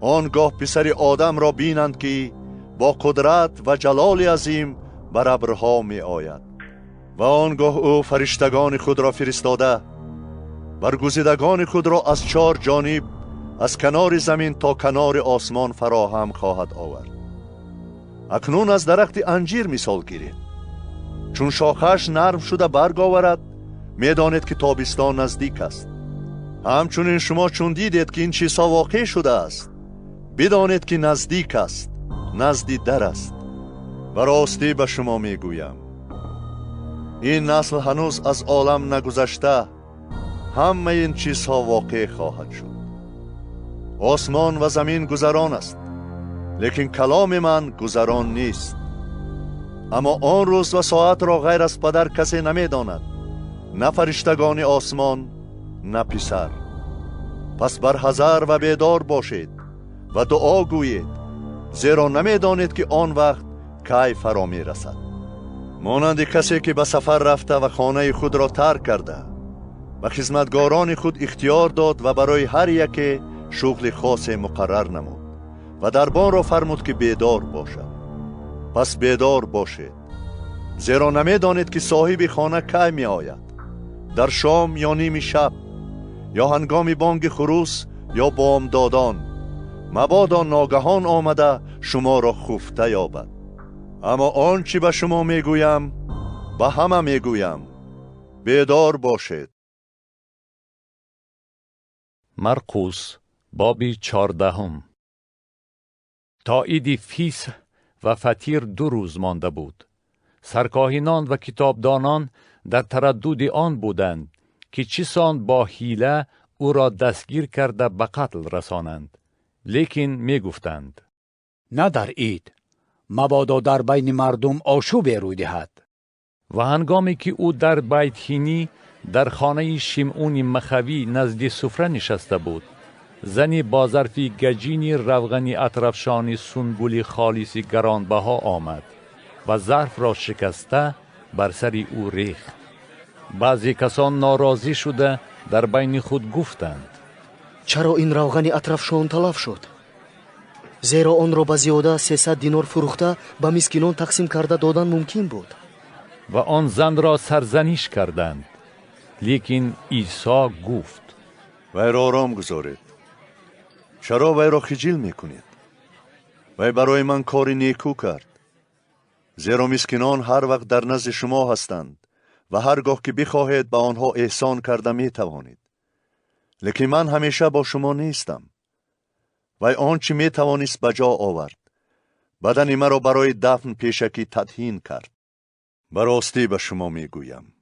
آنگاه پسر آدم را بینند که با قدرت و جلال عظیم بر ابرها می آید. و آنگاه او فرشتگان خود را فرستاده برگزیدگان خود را از چار جانب از کنار زمین تا کنار آسمان فراهم خواهد آورد. اکنون از درخت انجیر مثال گیرید. چون شاخش نرم شده برگ آورد میدانید که تابستان نزدیک است. همچنین شما چون دیدید که این چیزها واقع شده است بدانید که نزدیک است، نزد در است. و راستی به شما میگویم این نسل هنوز از عالم نگذشته همه این چیزها واقع خواهد شد. آسمان و زمین گذران است لیکن کلام من گذران نیست. اما آن روز و ساعت را غیر از پدر کسی نمی داند، نه فرشتگان آسمان نه پسر. پس بر حذر و بیدار باشید و دعا گویید، زیرا نمی دانید که آن وقت کی فرا می رسد. مانند کسی که به سفر رفته و خانه خود را ترک کرده و خدمتگاران خود اختیار داد و برای هر یک شغل خاص مقرر نمود و دربان را فرمود که بیدار باشد. پس بیدار باشید، زیرا نمی دانید که صاحب خانه کی می آید، در شام یا نیم شب یا هنگام بانگ خروس یا بامدادان، مبادا ناگهان آمده شما را خفته یابد. اما آنچه به شما میگویم به همه میگویم، بیدار باشید. مرقس باب 14. تا عید فیس و فتیر 2 روز مانده بود. سرکاهنان و کتابدانان در تردد آن بودند که چیسان با حیله او را دستگیر کرده به قتل رسانند. لیکن می گفتند نه در عید، مبادا در بین مردم آشوب روی دهد. و هنگامی که او در بیت هینی در خانه شمعون مخوی نزد سفره نشسته بود، زنی با ظرفی گجینی روغنی اطرفشانی سنبولی خالصی گرانبها آمد و ظرف را شکسته بر سر او ریخت. بعضی کسان ناراضی شده در بین خود گفتند چرا این روغن اطرفشان تلف شد؟ زیرا آن را به زیاده 300 دینار فروخته به مسکینان تقسیم کرده دادن ممکن بود. و آن زن را سرزنش کردند. لیکن عیسی گفت وی را آرام گذارید. چرا وی را خجل میکنید؟ وی برای من کاری نیکو کرد. زیرا مسکینان هر وقت در نزد شما هستند و هرگاه که بخواهید به آنها احسان کرده می توانید. لیکن من همیشه با شما نیستم. وی آنچه می توانست به جا آورد. بدن مرا برای دفن پیشکی تدهین کرد. براستی به شما می گویم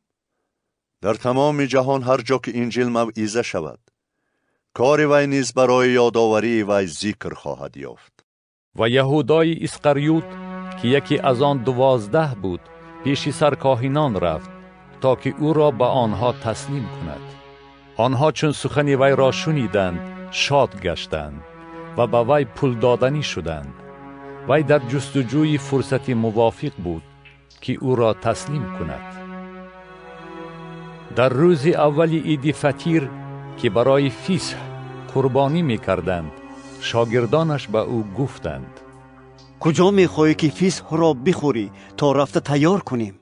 در تمام جهان هر جا که انجیل موعظه شود، کار وی نیز برای یادآوری وی ذکر خواهد یافت. و یهودای اسقریوت که یکی از آن 12 بود پیش سرکاهنان رفت تا که او را به آنها تسلیم کند. آنها چون سخن وی را شنیدند شاد گشتند و به وی پول دادنی شدند. وی در جستجوی فرصتی موافق بود که او را تسلیم کند. در روز اول عید فطیر که برای فسح قربانی می کردند، شاگردانش به او گفتند کجا می خواهی که فسح را بخوری تا رفته تیار کنیم؟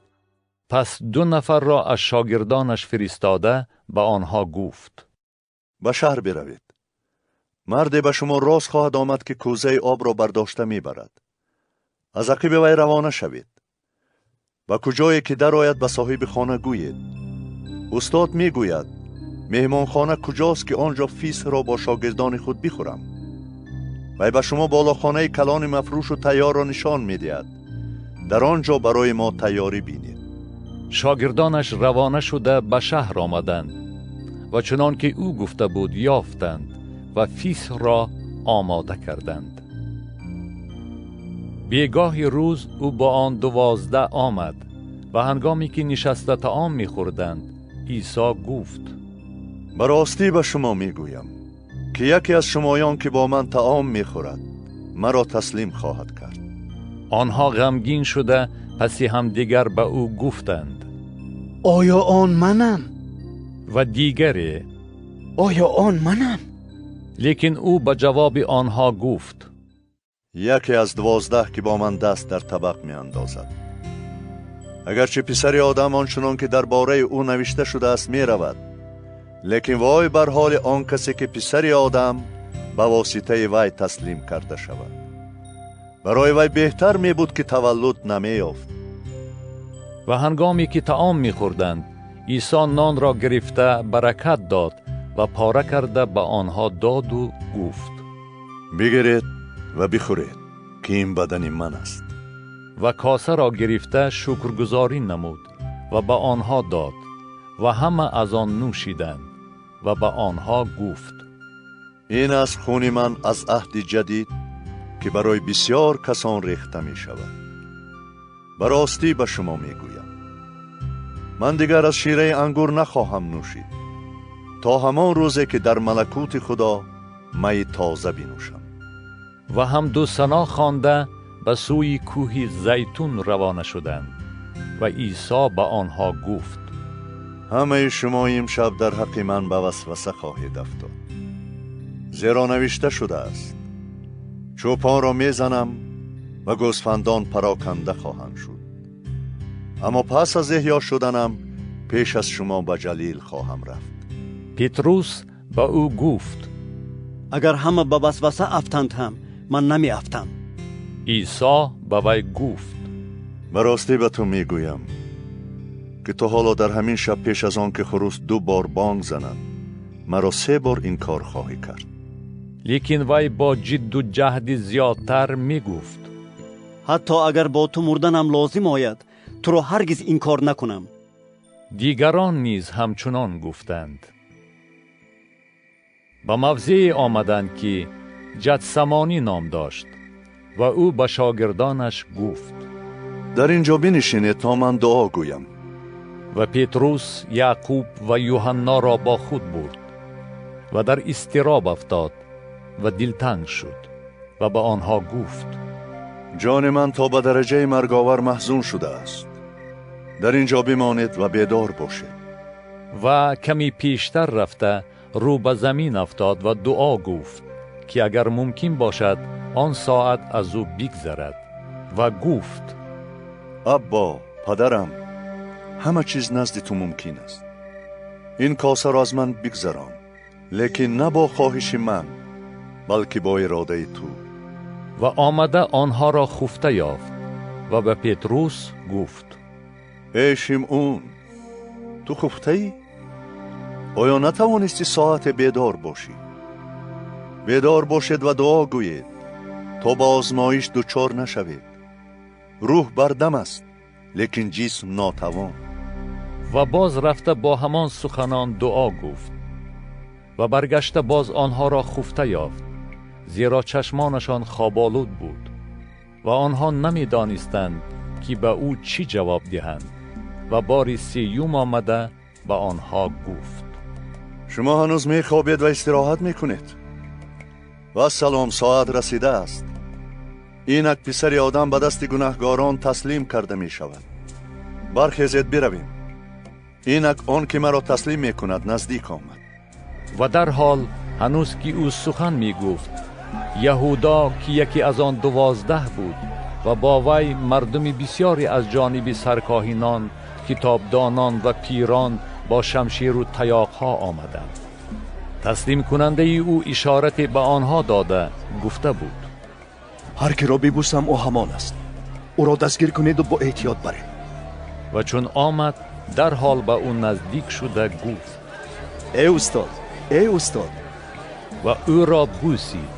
پس 2 نفر را از شاگردانش فرستاده به آنها گفت به شهر بروید. مردی به شما راست خواهد آمد که کوزه آب را برداشته می برد. از عقب وی روانه شوید. و کجایی که در آید به صاحب خانه گویید استاد می گوید مهمان خانه کجاست که آنجا فسح را با شاگردان خود بخورم. وی به شما بالا خانه کلان مفروش و تیار را نشان می دهد. در آنجا برای ما تیاری بینید. شاگردانش روانه شده به شهر آمدند و چنان که او گفته بود یافتند و فسح را آماده کردند. بیگاه روز او با آن 12 آمد و هنگامی که نشسته طعام می خوردند عیسی گفت براستی به شما می گویم که یکی از شمایان که با من طعام می خورد مرا تسلیم خواهد کرد. آنها غمگین شده پس هم دیگر به او گفتند آیا آن منم؟ و دیگری آیا آن منم؟ لیکن او به جواب آنها گفت یکی از 12 که با من دست در طبق می اندازد. اگرچه پسر آدم آنچنان که درباره او نوشته شده است می رود، لیکن وای بر حال آن کسی که پسر آدم به واسطه وی تسلیم کرده شود. برای وی بهتر می بود که تولد نمی یافت. و هنگامی که طعام می خوردند عیسی نان را گرفته برکت داد و پاره کرده به آنها داد و گفت بگیرید و بخورید که این بدن من است. و کاسه را گرفته شکرگزاری نمود و به آنها داد و همه از آن نوشیدند و به آنها گفت این از خون من از عهد جدید که برای بسیار کسان ریخته می شود. براستی به شما می گویم من دیگر از شیره انگور نخواهم نوشید تا همان روزی که در ملکوت خدا می تازه بنوشم. و هم 2 سنا خوانده به سوی کوه زیتون روانه شدند و عیسی به آنها گفت همه شما امشب در حق من به وسوسه خواهید افتاد. زیرا نوشته شده است چوپان را میزنم و گوسفندان پراکنده خواهند شد. اما پس از احیا شدنم پیش از شما به جلیل خواهم رفت. پتروس به او گفت اگر همه به وسوسه افتند هم من نمی افتم. عیسی به وی گفت براستی به تو می گویم که تو حالا در همین شب پیش از آن که خروس 2 بار بانگ زند مرا 3 بار این کار خواهی کرد. لیکن وی با جد و جهد زیادتر می گفت حتی اگر با تو مردنم لازم آید تو را هرگز این کار نکنم. دیگران نیز همچنان گفتند. به موضعی آمدند که جتسمانی نام داشت و او به شاگردانش گفت در اینجا بنشینید تا من دعا گویم. و پتروس یعقوب و یوحنا را با خود برد و در اضطراب افتاد و دلتنگ شد و به آنها گفت جان من تا به درجه مرگاور محزون شده است. در اینجا بمانید و بیدار باشید. و کمی پیشتر رفته رو به زمین افتاد و دعا گفت که اگر ممکن باشد آن ساعت از او بگذرد و گفت ابا پدرم، همه چیز نزد تو ممکن است. این کاسه را از من بگذران، لیکن نه با خواهش من بلکه با اراده تو. و آمده آنها را خفته یافت و به پتروس گفت ای شیمعون، تو خفته ای؟ آیا نتوانستی ساعت بیدار باشی؟ بیدار باشید و دعا گویید تا با آزمایش دچار نشوید. روح بردم است لیکن جسم ناتوان. و باز رفته با همان سخنان دعا گفت و برگشته باز آنها را خفته یافت، زیرا چشمانشان خوابالود بود و آنها نمی دانستند که به او چی جواب دهند. و بار سیوم آمده به آنها گفت شما هنوز می خوابید و استراحت می کنید؟ و سلام، ساعت رسیده است. اینک پسر آدم به دست گناهگاران تسلیم کرده می شود. برخیزید برویم. اینک آن که مرا تسلیم می کند نزدیک آمد. و در حال هنوز که او سخن می گفت، یهودا که یکی از آن 12 بود و با وی مردم بسیاری از جانب سرکاهنان، کتابدانان و پیران با شمشیر و تیاقها آمدند. تسلیم کننده او اشارت به آنها داده گفته بود هر که را ببوسم او همان است. او را دستگیر کنید و با احتیاط برید. و چون آمد در حال به او نزدیک شده گفت ای استاد، ای استاد. و او را بوسید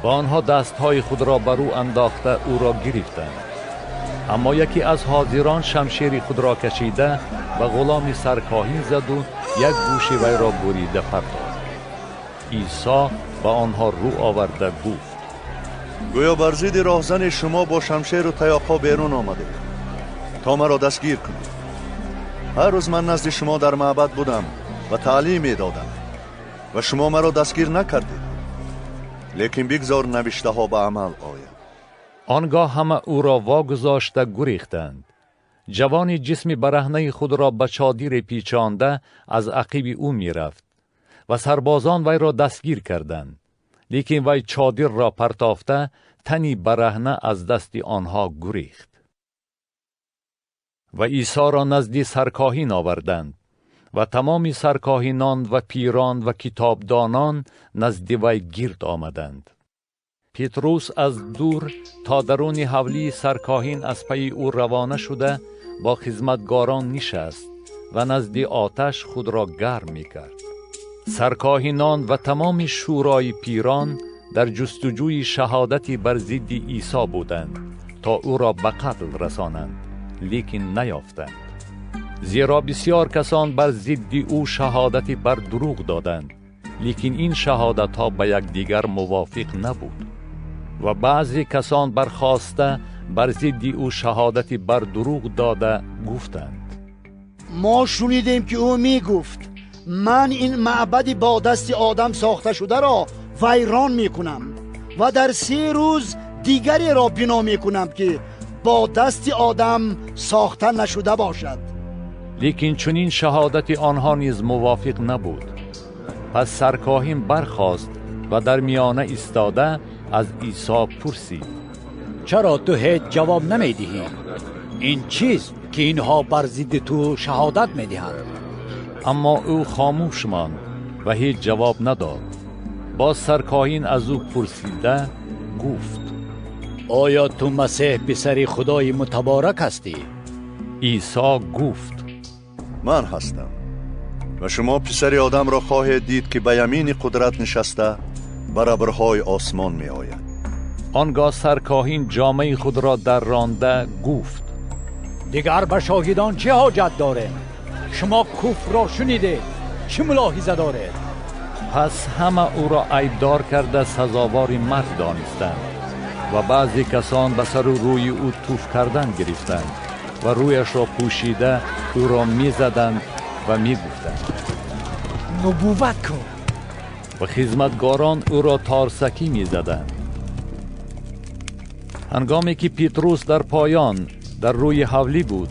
و آنها دستهای خود را بر او انداخته او را گرفتند. اما یکی از حاضران شمشیر خود را کشیده و غلام سرکاهن زد و یک گوش وی را بریده پرتافت. عیسی به آنها رو آورده گفت گویا بر ضد راهزن شما با شمشیر و تیاقها بیرون آمده تا مرا دستگیر کنید. هر روز من نزد شما در معبد بودم و تعلیم می دادم و شما مرا دستگیر نکردید. لیکن بگذار نوشته ها به عمل آید. آنگاه همه او را واگذاشته گریختند. جوانی جسم برهنه خود را به چادر پیچانده از عقب او می رفت و سربازان وی را دستگیر کردند. لیکن وی چادر را پرتافته تنی برهنه از دست آنها گریخت. و عیسی را نزد سرکاهن آوردند و تمام سرکاهنان و پیران و کتابدانان نزد وی گرد آمدند. پتروس از دور تا درون حولی سرکاهن از پی او روانه شده با خدمتگاران نشست و نزد آتش خود را گرم می کرد. سرکاهنان و تمام شورای پیران در جستجوی شهادتی بر ضد عیسی بودند تا او را به قتل رسانند، لیکن نیافتند. زیرا بسیار کسان بر ضد او شهادتی بر دروغ دادند، لیکن این شهادت ها به یکدیگر موافق نبود. و بعضی کسان برخاسته بر ضد او شهادتی بر دروغ داده گفتند ما شنیدیم که او می گفت من این معبد با دست آدم ساخته شده را ویران می کنم و در 3 روز دیگری را بنا می کنم که با دست آدم ساخته نشده باشد. لیکن چون این شهادت آنها نیز موافق نبود. پس سرکاهن برخاست و در میانه ایستاده از عیسی پرسید چرا تو هیچ جواب نمی دهی؟ این چیست که اینها بر ضد تو شهادت می دهند؟ اما او خاموش ماند و هیچ جواب نداد. باز سرکاهن از او پرسیده گفت آیا تو مسیح پسر خدای متبارک هستی؟ عیسی گفت من هستم. و شما پسر آدم را خواهید دید که به یمین قدرت نشسته بر ابرهای آسمان می آید. آنگاه سرکاهین جامه خود را در رانده گفت: دیگر به شاهدان چه حاجت داره؟ شما کفر را شنیده، چه ملاحظه دارید؟ پس همه او را عیبدار کرده سزاوار مرگ دانستند و بعضی کسان به سر و روی او توف کردن گرفتند و رویش را پوشیده او را می زدند و می گفتند: نبوت کن. و خدمتگاران او را تارسکی می زدند. هنگامی که پیتروس در پایان در روی حولی بود،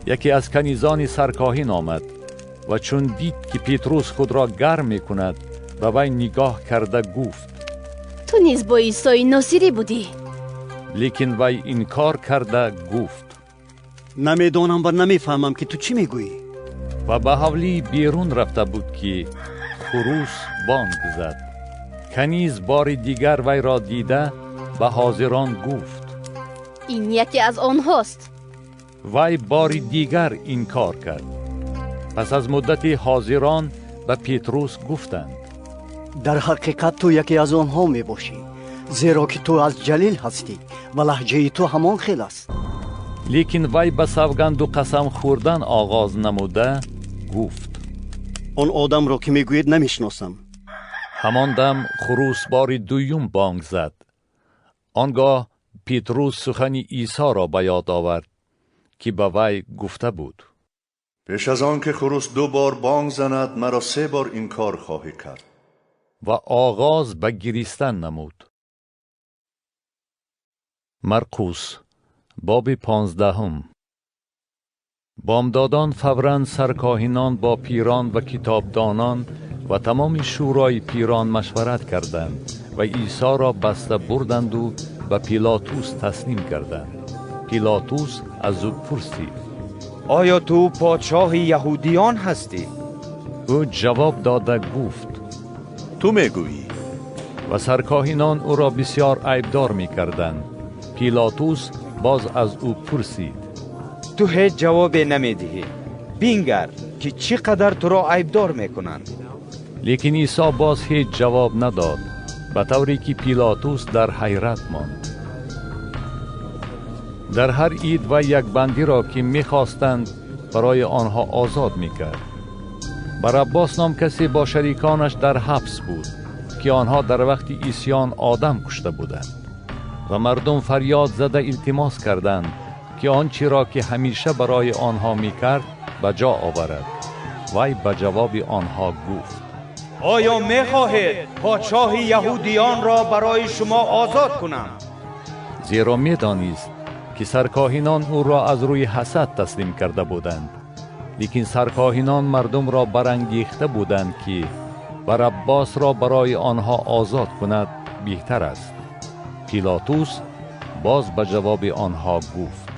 یکی از کنیزان سرکاهین آمد و چون دید که پیتروس خود را گرم می کند و وی نگاه کرده گفت: تو نیز با عیسی ناصری بودی؟ لیکن وی انکار کرده گفت: نمیدانم و نمیفهمم که تو چی میگویی. و به حولی بیرون رفته بود که خروس بانگ زد. کنیز بار دیگر وی را دیده به حاضران گفت: این یکی از آنهاست. وی بار دیگر انکار کرد. پس از مدتی حاضران به پیتروس گفتند: در حقیقت تو یکی از آنها می باشی، زیرا که تو از جلیل هستی و لهجه تو همان خیل است. لیکن وی به سوگند و قسم خوردن آغاز نموده گفت: آن آدم را که میگوید نمیشناسم. همان دم خروس بار دویم بانگ زد. آنگاه پیتروس سخن عیسی را به یاد آورد که به وی گفته بود: پیش از آن که خروس 2 بار بانگ زند مرا 3 بار انکار خواهی کرد. و آغاز به گریستن نمود. مرقس باب 15. بامدادان فوراً سرکاهنان با پیران و کتابدانان و تمام شورای پیران مشورت کردند و عیسی را بسته بردند و به پیلاتوس تسلیم کردند. پیلاتوس از او پرسید: آیا تو پادشاه یهودیان هستی؟ او جواب داده گفت: تو میگویی. و سرکاهنان او را بسیار عیبدار می کردند. پیلاتوس باز از او پرسید: تو هیچ جواب نمیدهی. بینگر که چقدر تو را عیبدار میکنند. لیکن عیسی باز هیچ جواب نداد، به طوری که پیلاتوس در حیرت ماند. در هر عید و یک بندی را که می‌خواستند برای آنها آزاد می‌کرد. براباس نام کسی با شریکانش در حبس بود که آنها در وقت عیسیان آدم کشته بودند و مردم فریاد زده التماس کردند که آنچه را که همیشه برای آنها می‌کرد به جا آورد. وی به جواب آنها گفت: آیا می‌خواهید پادشاه یهودیان را برای شما آزاد کنم؟ زیرا می‌دانست که سرکاهنان او را از روی حسد تسلیم کرده بودند. لیکن سرکاهنان مردم را برانگیخته بودند که براباس را برای آنها آزاد کند بهتر است. پیلاتوس باز به جواب آنها گفت: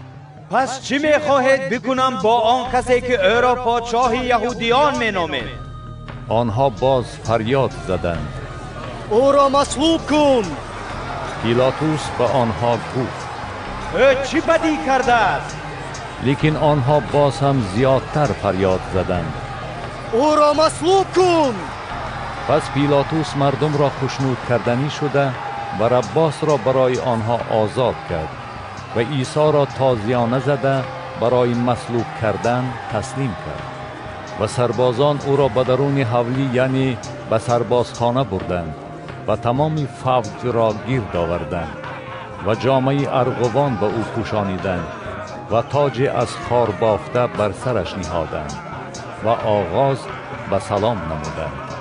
پس چی می‌خواهید بکنم با آن کسی که او را پادشاه یهودیان می‌نامید؟ آنها باز فریاد زدند: او را مصلوب کن. پیلاتوس به آنها گفت: او چی بدی کرده است؟ لیکن آنها باز هم زیادتر فریاد زدند: او را مصلوب کن. پس پیلاتوس مردم را خشنود کردنی شده براباس را برای آنها آزاد کرد و عیسی را تازیانه زده برای مصلوب کردن تسلیم کرد. و سربازان او را به درون حولی یعنی به سربازخانه بردند و تمام فوج را گرد آوردند و جامه ارغوان به او پوشانیدند و تاج از خار بافته بر سرش نهادند و آغاز به سلام نمودند: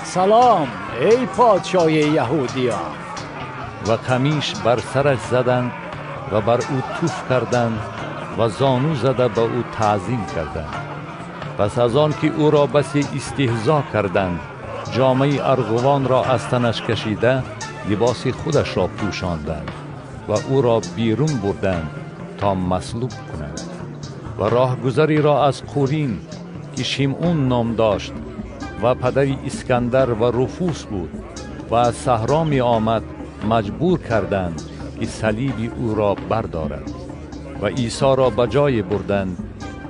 سلام ای پادشاه یهودیان. و قمیش بر سرش زدند و بر او توف کردند و زانو زده به او تعظیم کردند. پس از آن که او را بسی استهزا کردند، جامه ارغوان را از تنش کشیده لباس خودش را پوشاندند و او را بیرون بردند تا مصلوب کنند. و راهگذری را از قورین که شیمعون نام داشت و پدر اسکندر و رفوس بود و از صحرا می آمد مجبور کردند که صلیب او را بردارد و عیسی را به جای بردند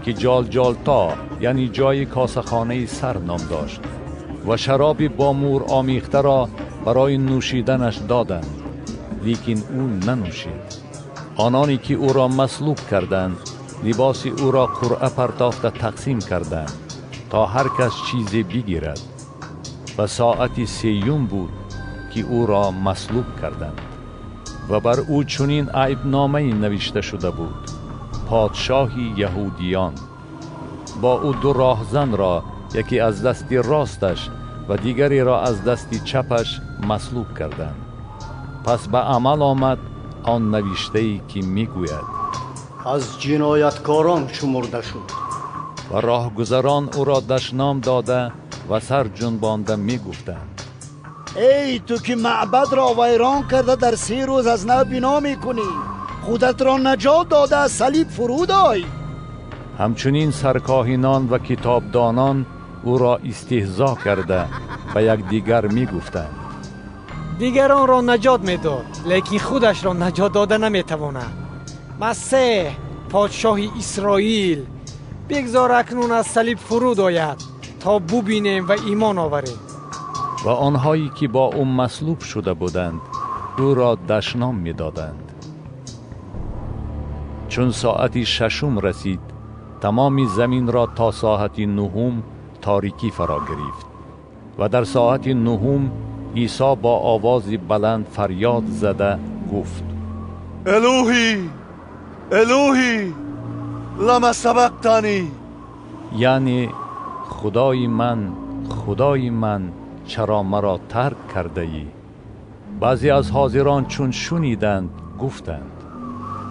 که جالجالتا یعنی جای کاسخانه سر نام داشت و شراب با مور آمیخته را برای نوشیدنش دادند لیکن او ننوشید. آنانی که او را مصلوب کردند لباس او را قرعه پرداخته تقسیم کردند تا هر کس چیزی بگیرد. و ساعت سیوم بود که او را مصلوب کردند و بر او چنین عیبنامه نوشته شده بود: پادشاهی یهودیان. با او دو راهزن را، یکی از دست راستش و دیگری را از دست چپش مصلوب کردند. پس به عمل آمد آن نوشته‌ای که میگوید: از جنایتکاران شمرده شد. و راهگذران او را دشنام داده و سر جنبانده میگفتند: ای تو که معبد را ویران کرده در 3 روز از نو بنا میکنی، خودت را نجات داده از صلیب فرود آی. همچنین سرکاهنان و کتابدانان او را استهزا کرده و یکدیگر میگفتند: دیگران را نجات میداد لیکن خودش را نجات داده نمیتواند. مسیح پادشاه اسرائیل، بگذار اکنون از صلیب فرود آید تا ببینیم و ایمان آوریم. و آنهایی که با او مصلوب شده بودند او را دشنام میدادند. چون ساعت 6 رسید تمام زمین را تا ساعت 9 تاریکی فرا گرفت. و در ساعت 9 عیسی با آواز بلند فریاد زده گفت: الوهی الوهی لما سبقتنی، یعنی خدای من چرا مرا ترک کرده ای؟ بعضی از حاضران چون شنیدند گفتند: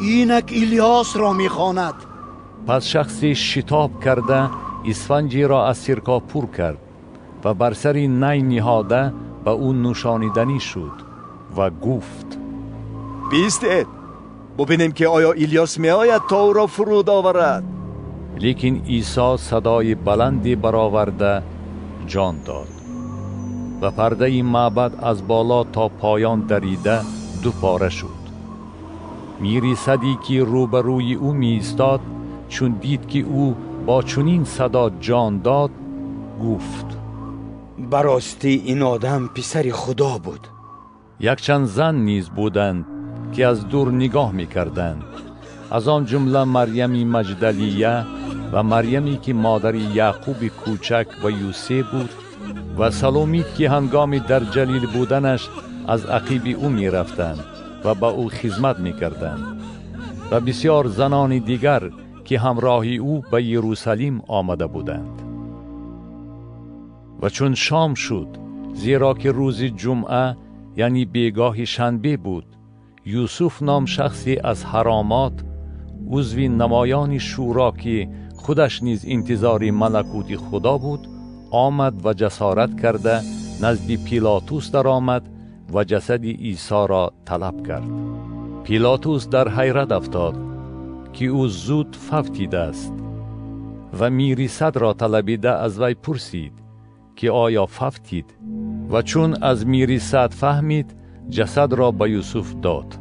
اینک الیاس را میخواند. پس شخصی شتاب کرده اسفنجی را از سرکه پر کرد و بر سر نی نهاده به او نوشانیدنی شد و گفت: بیستید ببینیم که آیا الیاس می آید تا او را فرود آورد. لیکن عیسی صدای بلندی برآورده جان داد و پرده معبد از بالا تا پایان دریده 2 پاره شد. میرصدی که روبروی او می ایستاد چون دید که او با چنین صدا جان داد گفت: براستی این آدم پسر خدا بود. یک چند زن نیز بودند که از دور نگاه می کردند، از آن جمله مریم مجدلیه و مریمی که مادر یعقوب کوچک و یوسف بود و سلومیت که هنگام در جلیل بودنش از عقیب او می رفتند و با او خدمت می کردند و بسیار زنان دیگر که همراهی او به یروشلیم آمده بودند. و چون شام شد، زیرا که روز جمعه یعنی بیگاه شنبه بود، یوسف نام شخصی از حرامات، عضو نمایان شورا که خودش نیز انتظار ملکوت خدا بود، آمد و جسارت کرده نزد پیلاطوس در آمد و جسد عیسی را طلب کرد. پیلاطوس در حیرت افتاد که او زود فوتیده است و میرصد را طلبیده از وی پرسید که آیا فوتید؟ و چون از میرصد فهمید جسد را به یوسف داد.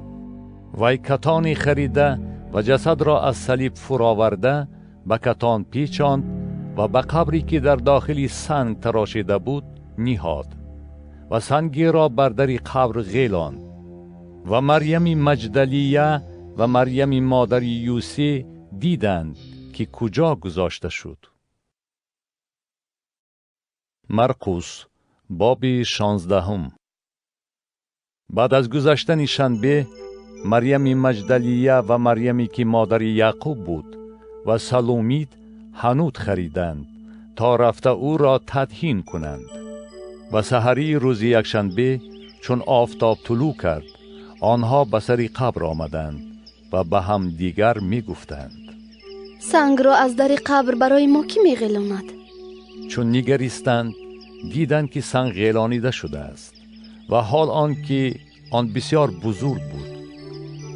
وی کتانی خریده و جسد را از صلیب فراورده به کتان پیچاند و به قبری که در داخل سنگ تراشیده بود نهاد و سنگی را بر در قبر غیلاند. و مریم مجدلیه و مریم مادر یوسف دیدند که کجا گذاشته شد. مرقس باب 16. بعد از گذشتن شنبه مریم مجدلیه و مریمی که مادر یعقوب بود و سلومیت حنوط خریدند تا رفته او را تدفین کنند. و سحری روز یکشنبه چون آفتاب طلوع کرد آنها به سر قبر آمدند و به هم دیگر می گفتند: سنگ را از در قبر برای ما کی می غلاند؟ چون نگریستند دیدند که سنگ غیلانیده شده است و حال آن که آن بسیار بزرگ بود.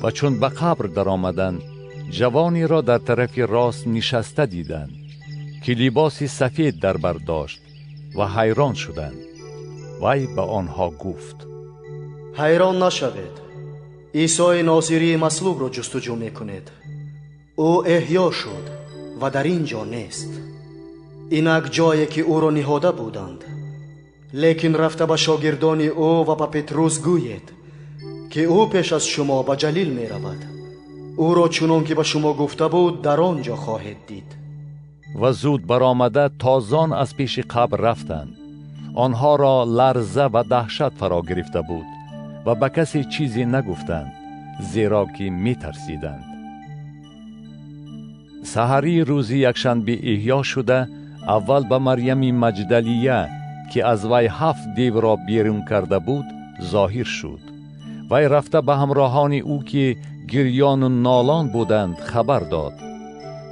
و چون به قبر در آمدند جوانی را در طرف راست نشسته دیدند که لباسی سفید در بر داشت و حیران شدند. وی به آنها گفت: حیران نشوید، عیسی ناصری مصلوب را جستجو میکنید. او احیا شد و در اینجا نیست. اینک جایی که او را نهاده بودند. لیکن رفته به شاگردان او و به پتروس گوید که او پیش از شما به جلیل می رود. او را چنان که به شما گفته بود در آنجا خواهید دید. و زود برآمده تازان از پیش قبر رفتند. آنها را لرزه و دهشت فرا گرفته بود و به کسی چیزی نگفتند، زیرا که می ترسیدند. سحری روزی یکشنبه احیا شده، اول به مریم مجدلیه که از وی 7 دیو را بیرون کرده بود ظاهر شد. وی رفته به همراهان او که گریان و نالان بودند خبر داد.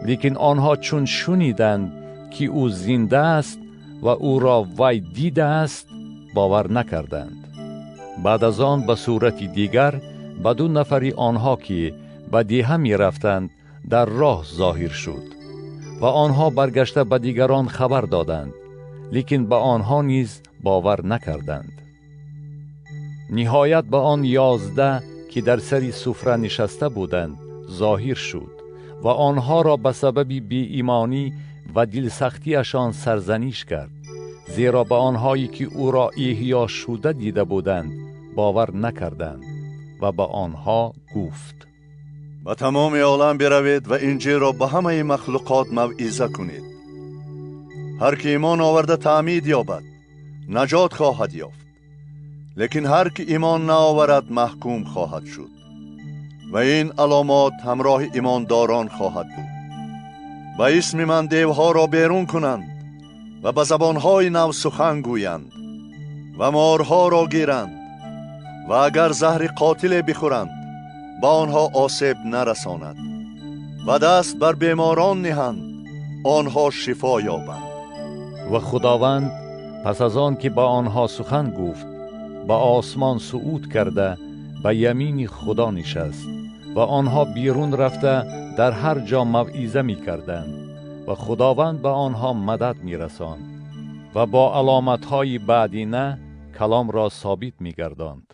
لیکن آنها چون شنیدند که او زنده است و او را وی دیده است باور نکردند. بعد از آن به صورت دیگر به 2 نفری آنها که به دیه می رفتند در راه ظاهر شد و آنها برگشته به دیگران خبر دادند، لیکن به آنها نیز باور نکردند. نهایت به آن 11 که در سری سفره نشسته بودند ظاهر شد و آنها را به سبب بی ایمانی و دلسختیشان سرزنش کرد، زیرا به آنهایی که او را احیا شده دیده بودند باور نکردند و به آنها گفت: به تمام عالم بروید و انجیل را به همه مخلوقات موعظه کنید. هر که ایمان آورده تعمید یابد نجات خواهد یافت، لیکن هر که ایمان نآورد محکوم خواهد شد. و این علامات همراه ایمانداران خواهد بود: به اسم من دیوها را بیرون کنند و به زبانهای نو سخن گویند و مارها را گیرند و اگر زهر قاتل بخورند به آنها آسیب نرساند و دست بر بیماران نهند آنها شفا یابند. و خداوند پس از آن که با آنها سخن گفت به آسمان صعود کرده به یمین خدا نشست و آنها بیرون رفته در هر جا موعظه می کردند و خداوند به آنها مدد می رساند و با علامتهای بعدینه کلام را ثابت می گرداند.